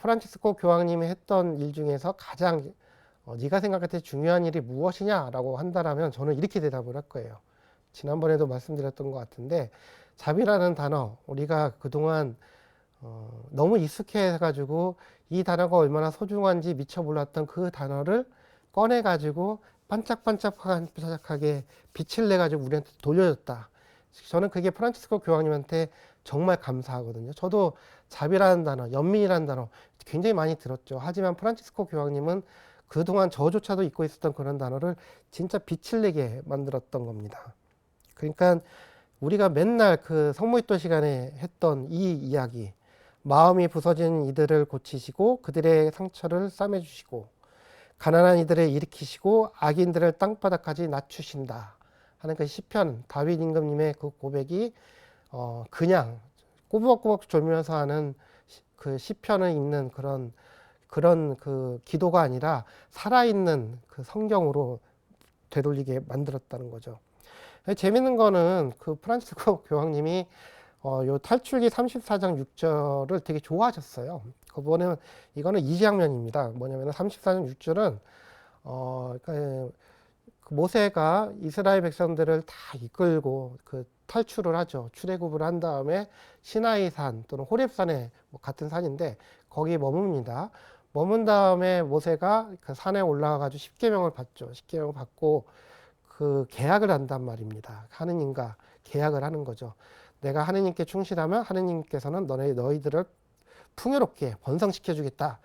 프란치스코 교황님이 했던 일 중에서 가장 네가 생각할 때 중요한 일이 무엇이냐라고 한다라면 저는 이렇게 대답을 할 거예요. 지난번에도 말씀드렸던 것 같은데 자비라는 단어 우리가 그동안 너무 익숙해가지고 이 단어가 얼마나 소중한지 미처 몰랐던 그 단어를 꺼내가지고 반짝반짝하게 빛을 내가지고 우리한테 돌려줬다. 저는 그게 프란치스코 교황님한테 정말 감사하거든요. 저도 자비라는 단어, 연민이라는 단어 굉장히 많이 들었죠. 하지만 프란치스코 교황님은 그동안 저조차도 잊고 있었던 그런 단어를 진짜 빛을 내게 만들었던 겁니다. 그러니까 우리가 맨날 그 성모기도 시간에 했던 이 이야기, 마음이 부서진 이들을 고치시고 그들의 상처를 싸매주시고 가난한 이들을 일으키시고 악인들을 땅바닥까지 낮추신다 하는 그 시편 다윗 임금님의 그 고백이 그냥 꼬부박꼬부박 졸면서 하는 그 시편을 읽는 그런 그 기도가 아니라 살아있는 그 성경으로 되돌리게 만들었다는 거죠. 재밌는 거는 그 프란치스코 교황님이 요 탈출기 34장 6절을 되게 좋아하셨어요. 그거는 이거는 이 장면입니다. 뭐냐면 34장 6절은 그러니까 그 모세가 이스라엘 백성들을 다 이끌고 그 탈출을 하죠. 출애굽을 한 다음에 시나이산 또는 호렙산에 뭐 같은 산인데 거기 머뭅니다. 머문 다음에 모세가 그 산에 올라가 가지고 십계명을 받죠. 십계명을 받고 그 계약을 한단 말입니다. 하느님과 계약을 하는 거죠. 내가 하느님께 충실하면 하느님께서는 너희들을 풍요롭게 번성시켜 주겠다.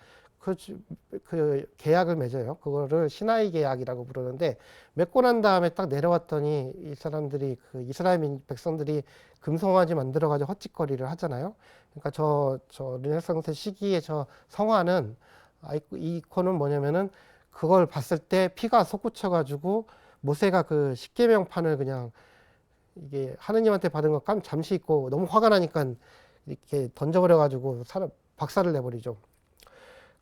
그 계약을 맺어요. 그거를 시나이 계약이라고 부르는데 맺고 난 다음에 딱 내려왔더니 이 사람들이 그 이스라엘 백성들이 금송아지 만들어 가지고 헛짓거리를 하잖아요. 그러니까 저 르네상스 시기의 저 성화는 이코는 뭐냐면은 그걸 봤을 때 피가 솟구쳐 가지고 모세가 그 십계명판을 그냥 이게 하느님한테 받은 거 잠시 잊고 너무 화가 나니까 이렇게 던져버려 가지고 박살을 내버리죠.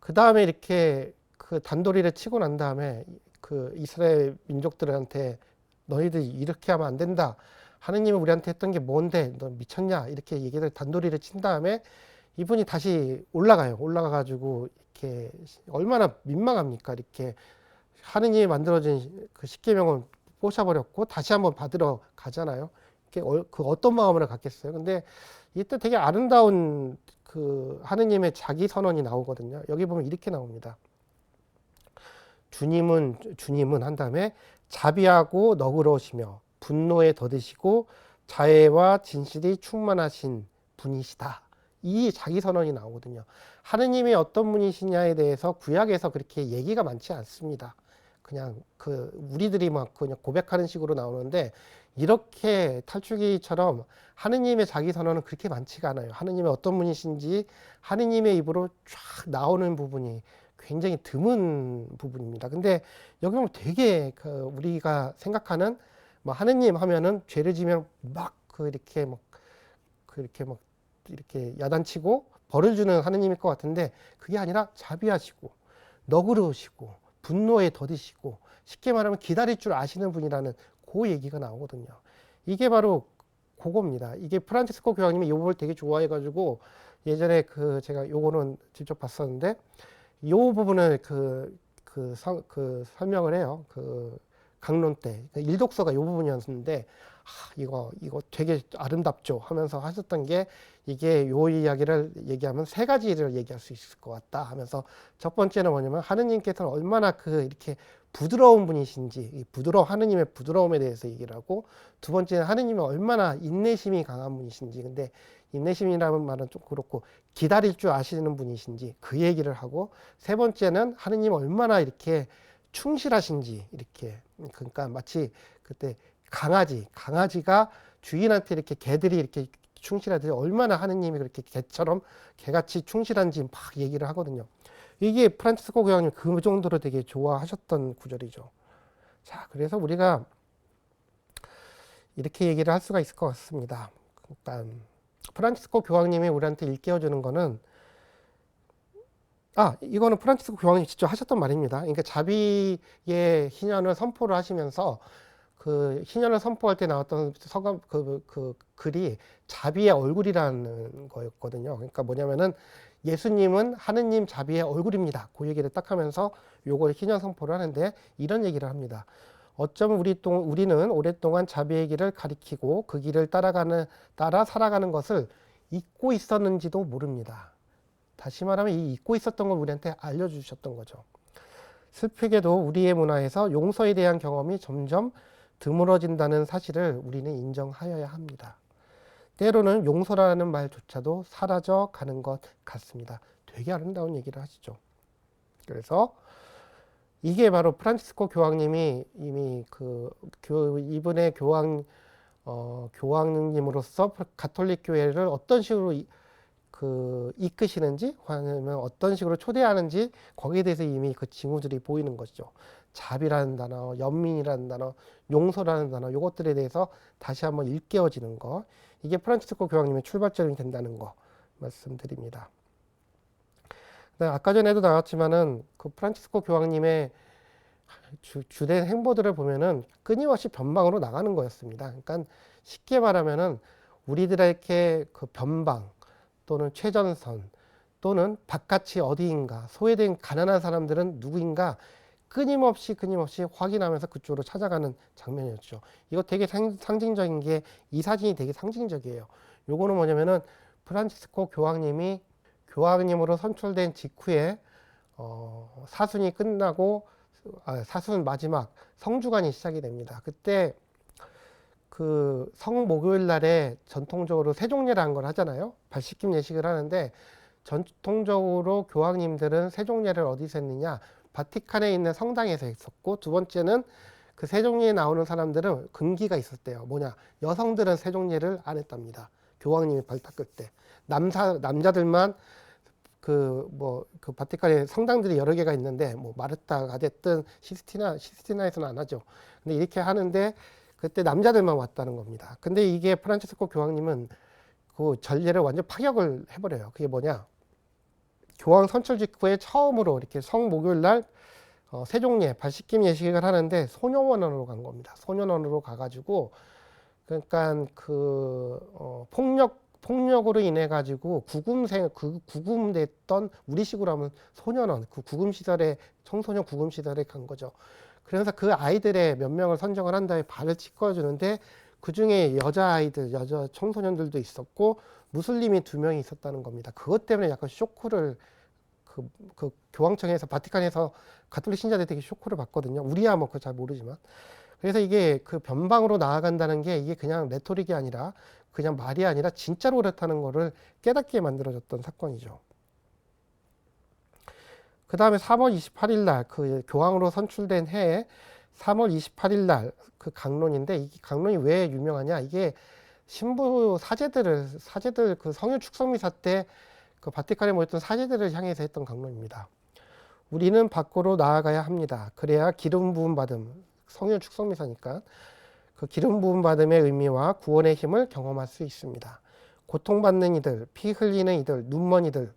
그 다음에 이렇게 그 단도리를 치고 난 다음에 그 이스라엘 민족들한테 너희들 이렇게 하면 안 된다. 하느님이 우리한테 했던 게 뭔데? 너 미쳤냐? 이렇게 얘기를 단도리를 친 다음에 이분이 다시 올라가요. 올라가 가지고 이렇게 얼마나 민망합니까? 이렇게 하느님이 만들어진 그 십계명을 뽀셔버렸고 다시 한번 받으러 가잖아요. 그 어떤 마음을 갖겠어요. 근데 이때 되게 아름다운 그 하느님의 자기 선언이 나오거든요. 여기 보면 이렇게 나옵니다. 주님은 한 다음에 자비하고 너그러우시며 분노에 더디시고 자애와 진실이 충만하신 분이시다. 이 자기 선언이 나오거든요. 하느님이 어떤 분이시냐에 대해서 구약에서 그렇게 얘기가 많지 않습니다. 그냥 그 우리들이 막 그냥 고백하는 식으로 나오는데 이렇게 탈출기처럼 하느님의 자기 선언은 그렇게 많지가 않아요. 하느님의 어떤 분이신지 하느님의 입으로 쫙 나오는 부분이 굉장히 드문 부분입니다. 근데 여기 보면 되게 그 우리가 생각하는 뭐 하느님 하면은 죄를 지면 막 이렇게 이렇게 야단치고 벌을 주는 하느님일 것 같은데 그게 아니라 자비하시고 너그러우시고 분노에 더디시고 쉽게 말하면 기다릴 줄 아시는 분이라는 그 얘기가 나오거든요. 이게 바로 그겁니다. 이게 프란치스코 교황님이 이 부분을 되게 좋아해가지고 예전에 그 제가 요거는 직접 봤었는데 요 부분을 설명을 해요. 그 강론 때 일독서가 요 부분이었는데 이거 되게 아름답죠 하면서 하셨던 게 이게 요 이야기를 얘기하면 세 가지를 얘기할 수 있을 것 같다 하면서 첫 번째는 뭐냐면 하느님께서는 얼마나 이렇게 부드러운 분이신지 하느님의 부드러움에 대해서 얘기를 하고 두 번째는 하느님이 얼마나 인내심이 강한 분이신지 근데 인내심이라는 말은 좀 그렇고 기다릴 줄 아시는 분이신지 그 얘기를 하고 세 번째는 하느님 얼마나 이렇게 충실하신지 이렇게 그러니까 마치 그때 강아지가 주인한테 이렇게 개들이 이렇게 충실하듯이 얼마나 하느님이 그렇게 개같이 충실한지 막 얘기를 하거든요. 이게 프란치스코 교황님 그 정도로 되게 좋아하셨던 구절이죠. 자, 그래서 우리가 이렇게 얘기를 할 수가 있을 것 같습니다. 그러니까 프란치스코 교황님이 우리한테 일깨워주는 거는 이거는 프란치스코 교황이 직접 하셨던 말입니다. 그러니까 자비의 희년을 선포를 하시면서 그 희년을 선포할 때 나왔던 서감 그 글이 자비의 얼굴이라는 거였거든요. 그러니까 뭐냐면은 예수님은 하느님 자비의 얼굴입니다. 그 얘기를 딱 하면서 요걸 희년 선포를 하는데 이런 얘기를 합니다. 어쩌면 우리는 오랫동안 자비의 길을 가리키고 그 길을 따라 살아가는 것을 잊고 있었는지도 모릅니다. 다시 말하면 이 잊고 있었던 걸 우리한테 알려주셨던 거죠. 슬프게도 우리의 문화에서 용서에 대한 경험이 점점 드물어진다는 사실을 우리는 인정하여야 합니다. 때로는 용서라는 말조차도 사라져 가는 것 같습니다. 되게 아름다운 얘기를 하시죠. 그래서 이게 바로 프란치스코 교황님이 이미 이분의 교황님으로서 가톨릭 교회를 어떤 식으로 이끄시는지, 아니면 어떤 식으로 초대하는지, 거기에 대해서 이미 그 징후들이 보이는 것이죠. 자비라는 단어, 연민이라는 단어, 용서라는 단어, 요것들에 대해서 다시 한번 일깨워지는 거. 이게 프란치스코 교황님의 출발점이 된다는 거 말씀드립니다. 아까 전에도 나왔지만은 그 프란치스코 교황님의 주된 행보들을 보면은 끊임없이 변방으로 나가는 거였습니다. 그러니까 쉽게 말하면은 우리들에게 그 변방 또는 최전선 또는 바깥이 어디인가, 소외된 가난한 사람들은 누구인가 끊임없이 확인하면서 그쪽으로 찾아가는 장면이었죠. 이거 되게 상징적인 게, 이 사진이 되게 상징적이에요. 요거는 뭐냐면은 프란치스코 교황님으로 선출된 직후에 사순이 끝나고 사순 마지막 성주간이 시작이 됩니다. 그때 그 성목요일 날에 전통적으로 세종례라는 걸 하잖아요. 발씻김 예식을 하는데, 전통적으로 교황님들은 세종례를 어디서 했느냐, 바티칸에 있는 성당에서 했었고, 두 번째는 그 세종례에 나오는 사람들은 금기가 있었대요. 뭐냐, 여성들은 세종례를 안 했답니다. 교황님이 발 닦을 때 남자들만 그 바티칸에 성당들이 여러 개가 있는데, 뭐 마르타가 됐든 시스티나에서는 안 하죠. 근데 이렇게 하는데 그때 남자들만 왔다는 겁니다. 근데 이게 프란치스코 교황님은 그 전례를 완전 파격을 해버려요. 그게 뭐냐, 교황 선출 직후에 처음으로 이렇게 성목요일 날 세종례 발씻김 예식을 하는데 소년원으로 간 겁니다. 소년원으로 가가지고, 그러니까 폭력으로 인해 가지고 구금됐던, 우리식으로 하면 소년원, 그 청소년 구금 시설에 간 거죠. 그래서 그 아이들의 몇 명을 선정을 한 다음에 발을 씻어주는데, 그 중에 여자 청소년들도 있었고 무슬림이 2명이 있었다는 겁니다. 그것 때문에 약간 쇼크를 그 교황청에서, 바티칸에서 가톨릭 신자들이 되게 쇼크를 받거든요. 우리야 뭐 그거 잘 모르지만. 그래서 이게 그 변방으로 나아간다는 게 이게 그냥 레토릭이 아니라, 그냥 말이 아니라 진짜로 그렇다는 거를 깨닫게 만들어졌던 사건이죠. 그 다음에 3월 28일 날, 그 교황으로 선출된 해에 3월 28일 날 그 강론인데, 이 강론이 왜 유명하냐, 이게 신부 사제들 그 성유 축성미사 때 그 바티칸에 모였던 사제들을 향해서 했던 강론입니다. 우리는 밖으로 나아가야 합니다. 그래야 기름 부음 받음, 성유 축성미사니까 그 기름 부음 받음의 의미와 구원의 힘을 경험할 수 있습니다. 고통받는 이들, 피 흘리는 이들, 눈먼 이들,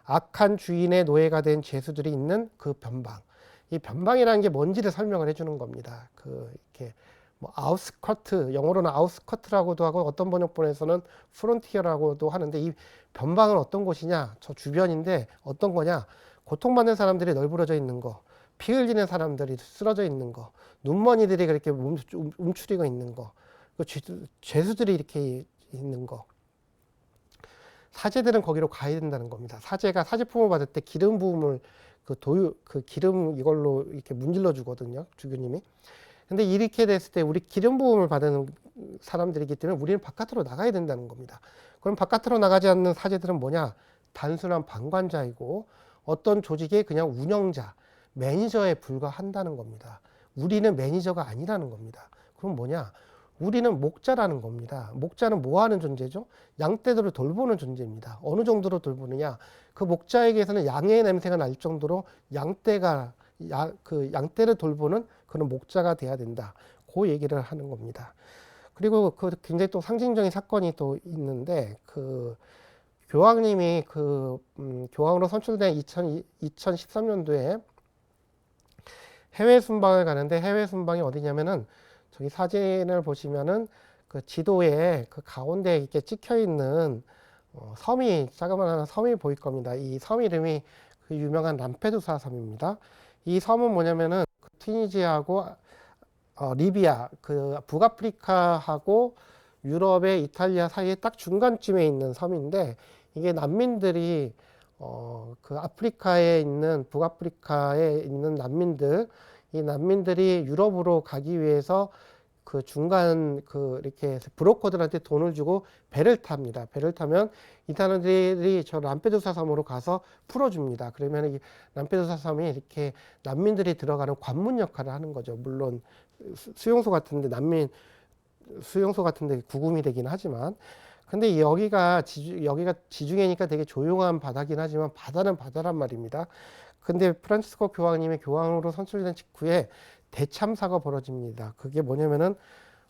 악한 주인의 노예가 된 죄수들이 있는 그 변방. 이 변방이라는 게 뭔지를 설명을 해주는 겁니다. 이렇게 뭐 아우스커트, 영어로는 아우스커트라고도 하고 어떤 번역본에서는 프론티어라고도 하는데, 이 변방은 어떤 곳이냐, 저 주변인데 어떤 거냐, 고통받는 사람들이 널브러져 있는 거, 피 흘리는 사람들이 쓰러져 있는 거, 눈먼이들이 그렇게 움츠리고 있는 거, 죄수들이 이렇게 있는 거. 사제들은 거기로 가야 된다는 겁니다. 사제가 사제품을 받을 때 기름 부음을 기름 이걸로 이렇게 문질러 주거든요, 주교님이. 근데 이렇게 됐을 때 우리 기름 부음을 받는 사람들이기 때문에 우리는 바깥으로 나가야 된다는 겁니다. 그럼 바깥으로 나가지 않는 사제들은 뭐냐, 단순한 방관자이고 어떤 조직의 그냥 운영자, 매니저에 불과한다는 겁니다. 우리는 매니저가 아니라는 겁니다. 그럼 뭐냐, 우리는 목자라는 겁니다. 목자는 뭐 하는 존재죠? 양떼들을 돌보는 존재입니다. 어느 정도로 돌보느냐, 그 목자에게서는 양의 냄새가 날 정도로 양떼를 돌보는 그런 목자가 돼야 된다. 그 얘기를 하는 겁니다. 그리고 그 굉장히 또 상징적인 사건이 또 있는데 그 교황님이 교황으로 선출된 2013년도에 해외 순방을 가는데 해외 순방이 어디냐면은 저기 사진을 보시면은 그 지도에 그 가운데 이렇게 찍혀 있는 섬이 자그마한 섬이 보일 겁니다. 이 섬 이름이 그 유명한 람페두사 섬입니다. 이 섬은 뭐냐면은 그 튀니지하고 리비아 그 북아프리카하고 유럽의 이탈리아 사이에 딱 중간쯤에 있는 섬인데 이게 난민들이 그 아프리카에 있는 북아프리카에 있는 난민들 이 난민들이 유럽으로 가기 위해서 그 중간 그 이렇게 브로커들한테 돈을 주고 배를 탑니다. 배를 타면 이 사람들이 저 람페두사 섬으로 가서 풀어줍니다. 그러면 이 람페두사 섬이 이렇게 난민들이 들어가는 관문 역할을 하는 거죠. 물론 수용소 같은데 난민 수용소 같은데 구금이 되긴 하지만 근데 여기가 지중해니까 되게 조용한 바다긴 하지만 바다는 바다란 말입니다. 근데 프란치스코 교황님이 교황으로 선출된 직후에 대참사가 벌어집니다. 그게 뭐냐면은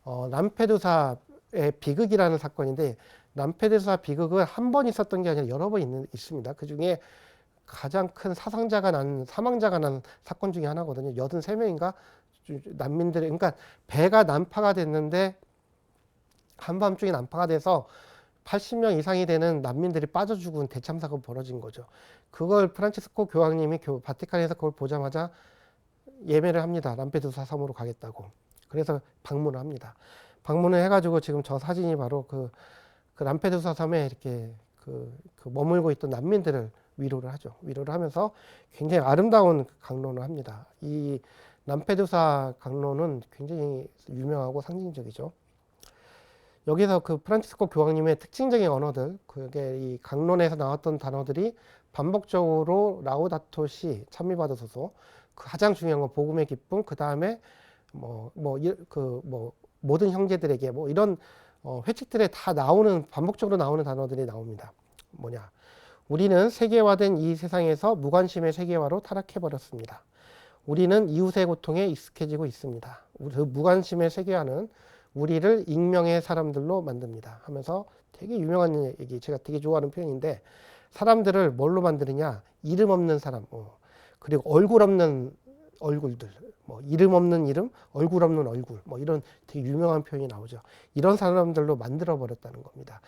람페두사의 비극이라는 사건인데 람페두사 비극은 한 번 있었던 게 아니라 여러 번 있습니다. 그 중에 가장 큰 사망자가 난 사건 중에 하나거든요. 83명인가 난민들이 그러니까 배가 난파가 됐는데 한밤중에 난파가 돼서 80명 이상이 되는 난민들이 빠져 죽은 대참사가 벌어진 거죠. 그걸 프란치스코 교황님이 바티칸에서 그걸 보자마자 예매를 합니다. 람페두사 섬으로 가겠다고. 그래서 방문을 합니다. 방문을 해가지고 지금 저 사진이 바로 그 람페두사 섬에 이렇게 머물고 있던 난민들을 위로를 하죠. 위로를 하면서 굉장히 아름다운 강론을 합니다. 이 람페두사 강론은 굉장히 유명하고 상징적이죠. 여기서 그 프란치스코 교황님의 특징적인 언어들, 그게 이 강론에서 나왔던 단어들이 반복적으로 라우다토시 찬미받으소서, 그 가장 중요한 건 복음의 기쁨, 그 다음에 모든 형제들에게 이런 회칙들에 다 반복적으로 나오는 단어들이 나옵니다. 뭐냐? 우리는 세계화된 이 세상에서 무관심의 세계화로 타락해버렸습니다. 우리는 이웃의 고통에 익숙해지고 있습니다. 그 무관심의 세계화는 우리를 익명의 사람들로 만듭니다. 하면서 되게 유명한 얘기, 제가 되게 좋아하는 표현인데 사람들을 뭘로 만드느냐? 이름 없는 사람, 그리고 얼굴 없는 얼굴들, 이름 없는 이름, 얼굴 없는 얼굴, 이런 되게 유명한 표현이 나오죠. 이런 사람들로 만들어 버렸다는 겁니다.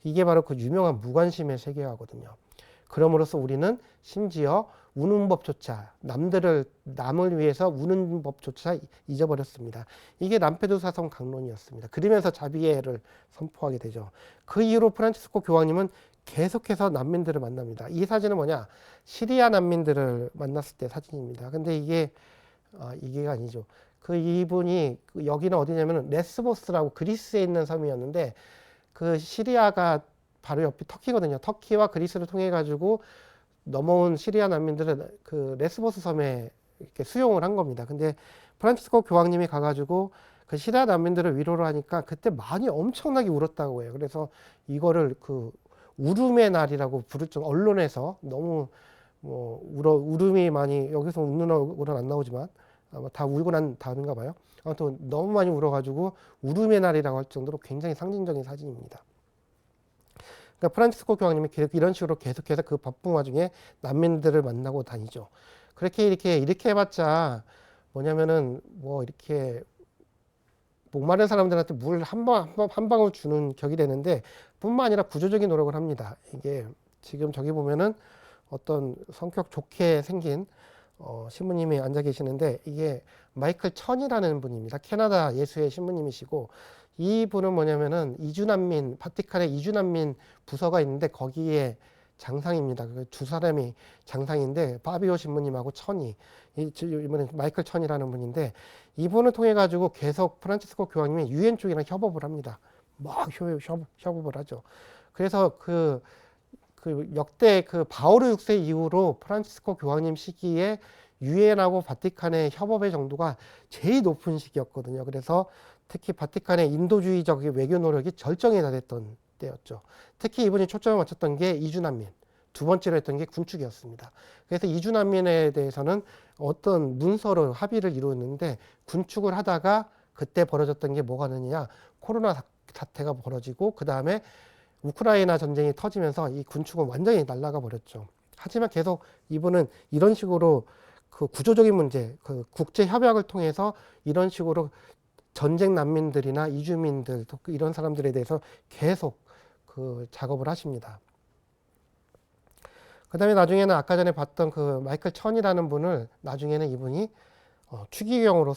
이게 바로 그 유명한 무관심의 세계화거든요. 그럼으로써 우리는 심지어 우는 법조차 남을 위해서 우는 법조차 잊어버렸습니다. 이게 람페두사 섬 강론이었습니다. 그러면서 자비애를 선포하게 되죠. 그 이후로 프란치스코 교황님은 계속해서 난민들을 만납니다. 이 사진은 뭐냐? 시리아 난민들을 만났을 때 사진입니다. 근데 이게 아니죠. 이분이 여기는 어디냐면 레스보스라고 그리스에 있는 섬이었는데 그 시리아가 바로 옆이 터키거든요. 터키와 그리스를 통해 가지고 넘어온 시리아 난민들을 그 레스보스 섬에 이렇게 수용을 한 겁니다. 근데 프란치스코 교황님이 가가지고 그 시리아 난민들을 위로를 하니까 그때 많이 엄청나게 울었다고 해요. 그래서 이거를 울음의 날이라고 부를 정도, 언론에서 너무 울음이 많이, 여기서 웃는 얼굴은 안 나오지만 아마 다 울고 난 다음인가 봐요. 아무튼 너무 많이 울어가지고 울음의 날이라고 할 정도로 굉장히 상징적인 사진입니다. 그러니까 프란치스코 교황님이 이런 식으로 계속해서 그 바쁜 와중에 난민들을 만나고 다니죠. 이렇게 해봤자 뭐냐면은 이렇게 목마른 사람들한테 물 한 방울 주는 격이 되는데 뿐만 아니라 구조적인 노력을 합니다. 이게 지금 저기 보면은 어떤 성격 좋게 생긴 신부님이 앉아 계시는데 이게 마이클 천이라는 분입니다. 캐나다 예수의 신부님이시고 이 분은 뭐냐면은 바티칸에 이주난민 부서가 있는데 거기에 장상입니다. 두 사람이 장상인데 바비오 신부님하고 천이 이번에 마이클 천이라는 분인데 이분을 통해 가지고 계속 프란치스코 교황님이 유엔 쪽이랑 협업을 합니다. 막 협업을 하죠. 그래서 역대 바오르 6세 이후로 프란치스코 교황님 시기에 유엔하고 바티칸의 협업의 정도가 제일 높은 시기였거든요. 그래서 특히 바티칸의 인도주의적 외교 노력이 절정에 달했던 때였죠. 특히 이분이 초점을 맞췄던 게 이주난민, 두 번째로 했던 게 군축이었습니다. 그래서 이주난민에 대해서는 어떤 문서로 합의를 이루었는데 군축을 하다가 그때 벌어졌던 게 뭐가 되느냐, 코로나 사태가 벌어지고 그 다음에 우크라이나 전쟁이 터지면서 이 군축은 완전히 날아가 버렸죠. 하지만 계속 이분은 이런 식으로 그 구조적인 문제, 그 국제 협약을 통해서 이런 식으로 전쟁 난민들이나 이주민들 이런 사람들에 대해서 계속 그 작업을 하십니다. 그 다음에 나중에는 아까 전에 봤던 그 마이클 천이라는 분을 나중에는 이분이 추기경으로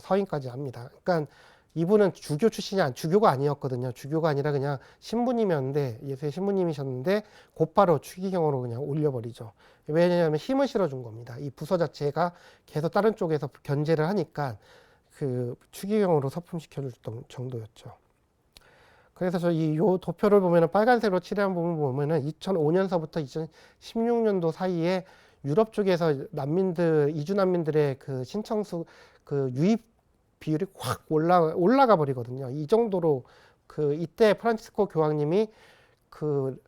서인까지 합니다. 그러니까 이분은 주교 출신이 주교가 아니었거든요. 주교가 아니라 그냥 신부님이었는데 예수의 신부님이셨는데 곧바로 추기경으로 그냥 올려버리죠. 왜냐하면 힘을 실어준 겁니다. 이 부서 자체가 계속 다른 쪽에서 견제를 하니까 그 추기경으로 서품시켜줄 정도였죠. 그래서 요 도표를 보면은 빨간색으로 칠한 부분 보면은 2005년서부터 2016년도 사이에 유럽 쪽에서 난민들, 이주 난민들의 그 신청수, 그 유입 비율이 확 올라가 버리거든요. 이 정도로 그 이때 프란치스코 교황님이 그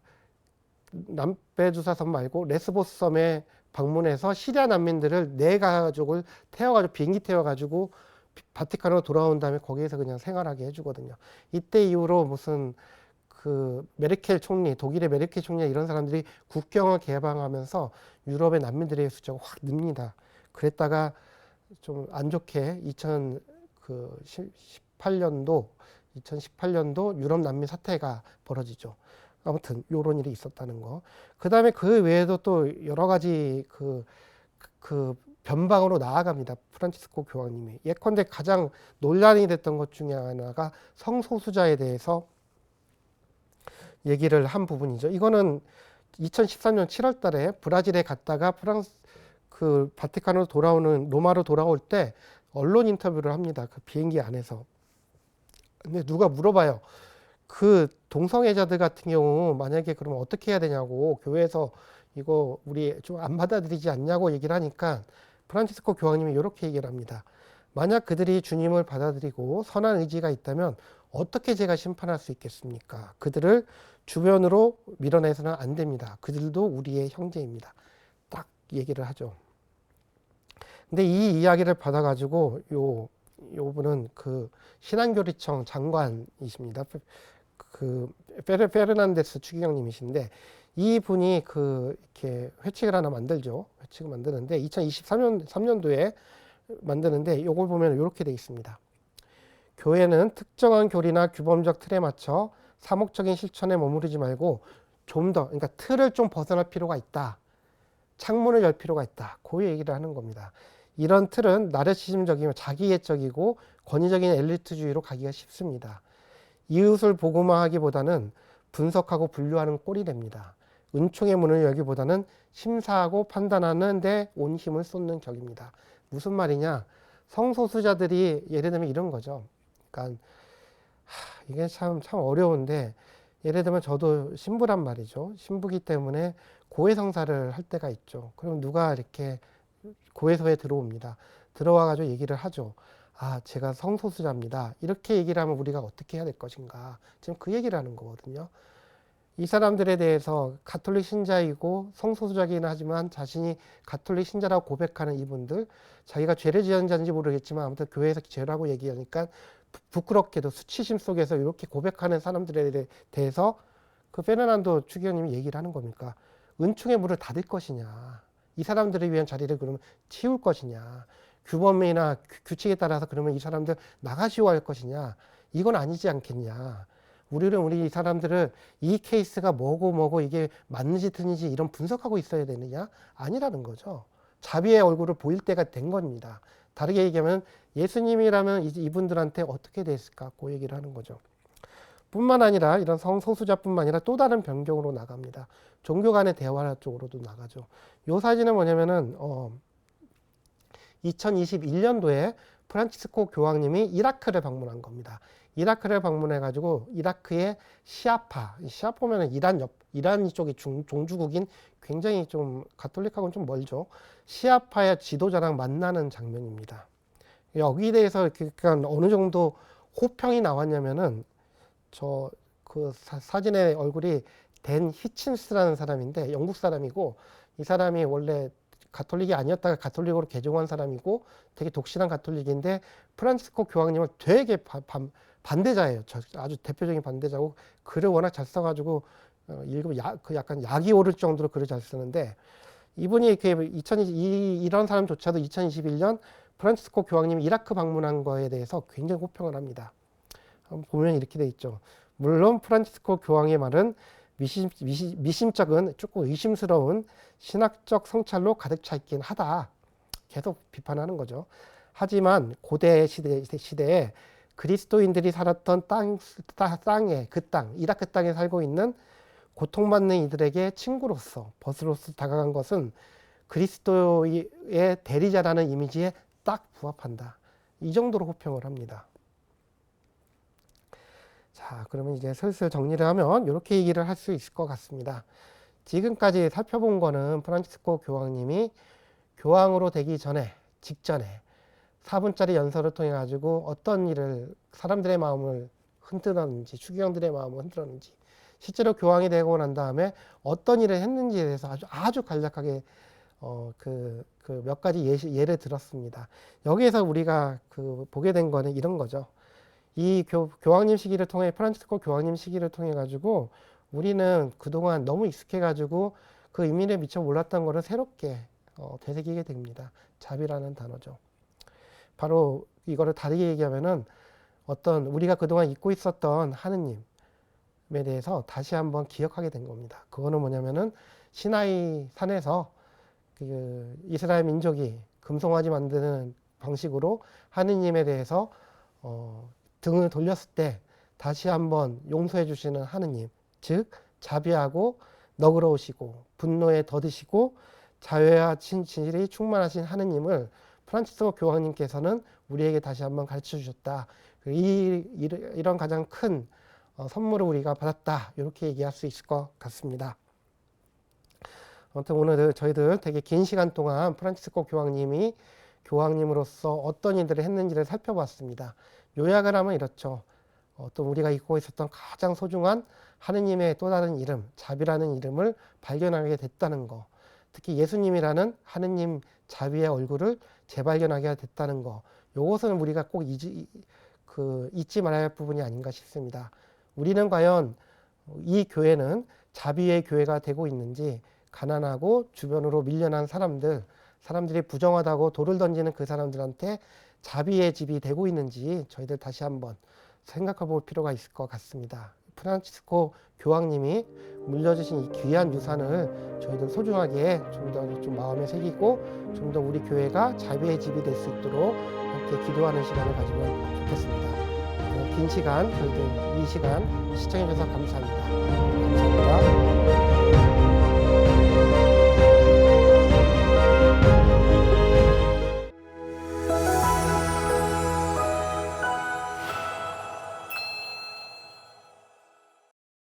람페두사 섬 말고 레스보스 섬에 방문해서 시리아 난민들을 네 가족을 태워가지고 비행기 태워가지고 바티칸으로 돌아온 다음에 거기에서 그냥 생활하게 해주거든요. 이때 이후로 무슨 그 메르켈 총리, 독일의 메르켈 총리 이런 사람들이 국경을 개방하면서 유럽의 난민들의 숫자가 확 늡니다. 그랬다가 좀 안 좋게 2018년도 유럽 난민 사태가 벌어지죠. 아무튼 요런 일이 있었다는 거. 그 다음에 그 외에도 또 여러 가지 그 변방으로 나아갑니다. 프란치스코 교황님이. 예컨대 가장 논란이 됐던 것 중에 하나가 성소수자에 대해서 얘기를 한 부분이죠. 이거는 2013년 7월 달에 브라질에 갔다가 그 바티칸으로 로마로 돌아올 때 언론 인터뷰를 합니다. 그 비행기 안에서. 근데 누가 물어봐요. 그 동성애자들 같은 경우 만약에 그러면 어떻게 해야 되냐고 교회에서 이거 우리 좀 안 받아들이지 않냐고 얘기를 하니까 프란치스코 교황님이 이렇게 얘기를 합니다. 만약 그들이 주님을 받아들이고 선한 의지가 있다면 어떻게 제가 심판할 수 있겠습니까? 그들을 주변으로 밀어내서는 안 됩니다. 그들도 우리의 형제입니다. 딱 얘기를 하죠. 근데 이 이야기를 받아가지고 요분은 그 신안교리청 장관이십니다. 그 페르난데스 추기경님이신데 이 분이 그 이렇게 회칙을 하나 만들죠. 회칙을 만드는데 2023년도에 만드는데 요걸 보면 이렇게 돼 있습니다. 교회는 특정한 교리나 규범적 틀에 맞춰 사목적인 실천에 머무르지 말고 좀 더, 그러니까 틀을 좀 벗어날 필요가 있다. 창문을 열 필요가 있다. 그 얘기를 하는 겁니다. 이런 틀은 나르시즘적이며 자기애적이고 권위적인 엘리트주의로 가기가 쉽습니다. 이웃을 복음화하기보다는 분석하고 분류하는 꼴이 됩니다. 은총의 문을 열기보다는 심사하고 판단하는 데 온 힘을 쏟는 격입니다. 무슨 말이냐? 성소수자들이 예를 들면 이런 거죠. 그러니까 이게 참 어려운데 예를 들면 저도 신부란 말이죠. 신부기 때문에 고해성사를 할 때가 있죠. 그럼 누가 이렇게 고해소에 들어옵니다. 들어와가지고 얘기를 하죠. 아, 제가 성소수자입니다. 이렇게 얘기를 하면 우리가 어떻게 해야 될 것인가. 지금 그 얘기를 하는 거거든요. 이 사람들에 대해서 가톨릭 신자이고 성소수자이긴 하지만 자신이 가톨릭 신자라고 고백하는 이분들, 자기가 죄를 지은 자인지 모르겠지만 아무튼 교회에서 죄라고 얘기하니까 부끄럽게도 수치심 속에서 이렇게 고백하는 사람들에 대해서 그 페르난도 추기경님이 얘기를 하는 겁니까? 은총의 문을 닫을 것이냐, 이 사람들을 위한 자리를 그러면 채울 것이냐, 규범이나 규칙에 따라서 그러면 이 사람들 나가시오 할 것이냐, 이건 아니지 않겠냐. 우리 이 사람들을 이 케이스가 뭐고 이게 맞는지 틀린지 이런 분석하고 있어야 되느냐? 아니라는 거죠. 자비의 얼굴을 보일 때가 된 겁니다. 다르게 얘기하면 예수님이라면 이분들한테 어떻게 됐을까? 그 얘기를 하는 거죠. 뿐만 아니라 이런 성소수자뿐만 아니라 또 다른 변경으로 나갑니다. 종교 간의 대화 쪽으로도 나가죠. 요 사진은 뭐냐면은 2021년도에 프란치스코 교황님이 이라크를 방문한 겁니다. 이라크를 방문해가지고 이라크의 시아파 보면은 이란 쪽이 종주국인 굉장히 좀 가톨릭하고는 좀 멀죠. 시아파의 지도자랑 만나는 장면입니다. 여기에 대해서 그러니까 어느 정도 호평이 나왔냐면은 저 그 사진의 얼굴이 댄 히친스라는 사람인데 영국 사람이고 이 사람이 원래 가톨릭이 아니었다가 가톨릭으로 개종한 사람이고 되게 독실한 가톨릭인데 프란치스코 교황님을 되게 반대자예요. 아주 대표적인 반대자고 글을 워낙 잘 써가지고 읽으면 그 약간 약이 오를 정도로 글을 잘 쓰는데 이분이 이렇게 이런 사람조차도 2021년 프란치스코 교황님이 이라크 방문한 거에 대해서 굉장히 호평을 합니다. 보면 이렇게 돼 있죠. 물론 프란치스코 교황의 말은 미심쩍은 조금 의심스러운 신학적 성찰로 가득 차 있긴 하다. 계속 비판하는 거죠. 하지만 고대 시대에 그리스도인들이 살았던 이라크 땅에 살고 있는 고통받는 이들에게 친구로서, 벗으로서 다가간 것은 그리스도의 대리자라는 이미지에 딱 부합한다. 이 정도로 호평을 합니다. 자, 그러면 이제 슬슬 정리를 하면 이렇게 얘기를 할 수 있을 것 같습니다. 지금까지 살펴본 거는 프란치스코 교황님이 교황으로 되기 직전에 4분짜리 연설을 통해 가지고 어떤 일을 사람들의 마음을 흔들었는지, 추기경들의 마음을 흔들었는지, 실제로 교황이 되고 난 다음에 어떤 일을 했는지에 대해서 아주 간략하게 몇 가지 예를 들었습니다. 여기에서 우리가 보게 된 거는 이런 거죠. 이 교황님 시기를 통해, 프란치스코 교황님 시기를 통해 가지고 우리는 그동안 너무 익숙해 가지고 그 의미를 미처 몰랐던 거를 새롭게 되새기게 됩니다. 자비라는 단어죠. 바로 이거를 다르게 얘기하면은 우리가 그동안 잊고 있었던 하느님에 대해서 다시 한번 기억하게 된 겁니다. 그거는 뭐냐면은 시나이 산에서 이스라엘 민족이 금송아지 만드는 방식으로 하느님에 대해서 등을 돌렸을 때 다시 한번 용서해 주시는 하느님, 즉 자비하고 너그러우시고 분노에 더디시고 자애와 진실이 충만하신 하느님을 프란치스코 교황님께서는 우리에게 다시 한번 가르쳐 주셨다. 이런 가장 큰 선물을 우리가 받았다. 이렇게 얘기할 수 있을 것 같습니다. 아무튼 오늘 저희들 되게 긴 시간 동안 프란치스코 교황님이 교황님으로서 어떤 일들을 했는지를 살펴봤습니다. 요약을 하면 이렇죠. 또 우리가 잊고 있었던 가장 소중한 하느님의 또 다른 이름, 자비라는 이름을 발견하게 됐다는 거. 특히 예수님이라는 하느님 자비의 얼굴을 재발견하게 됐다는 거. 요것은 우리가 꼭 잊지 말아야 할 부분이 아닌가 싶습니다. 우리는 과연 이 교회는 자비의 교회가 되고 있는지, 가난하고 주변으로 밀려난 사람들이 부정하다고 돌을 던지는 그 사람들한테 자비의 집이 되고 있는지 저희들 다시 한번 생각해 볼 필요가 있을 것 같습니다. 프란치스코 교황님이 물려주신 이 귀한 유산을 저희들 소중하게 좀 더 마음에 새기고 좀 더 우리 교회가 자비의 집이 될 수 있도록 이렇게 기도하는 시간을 가지면 좋겠습니다. 긴 시간, 저희들 이 시간 시청해 주셔서 감사합니다. 감사합니다.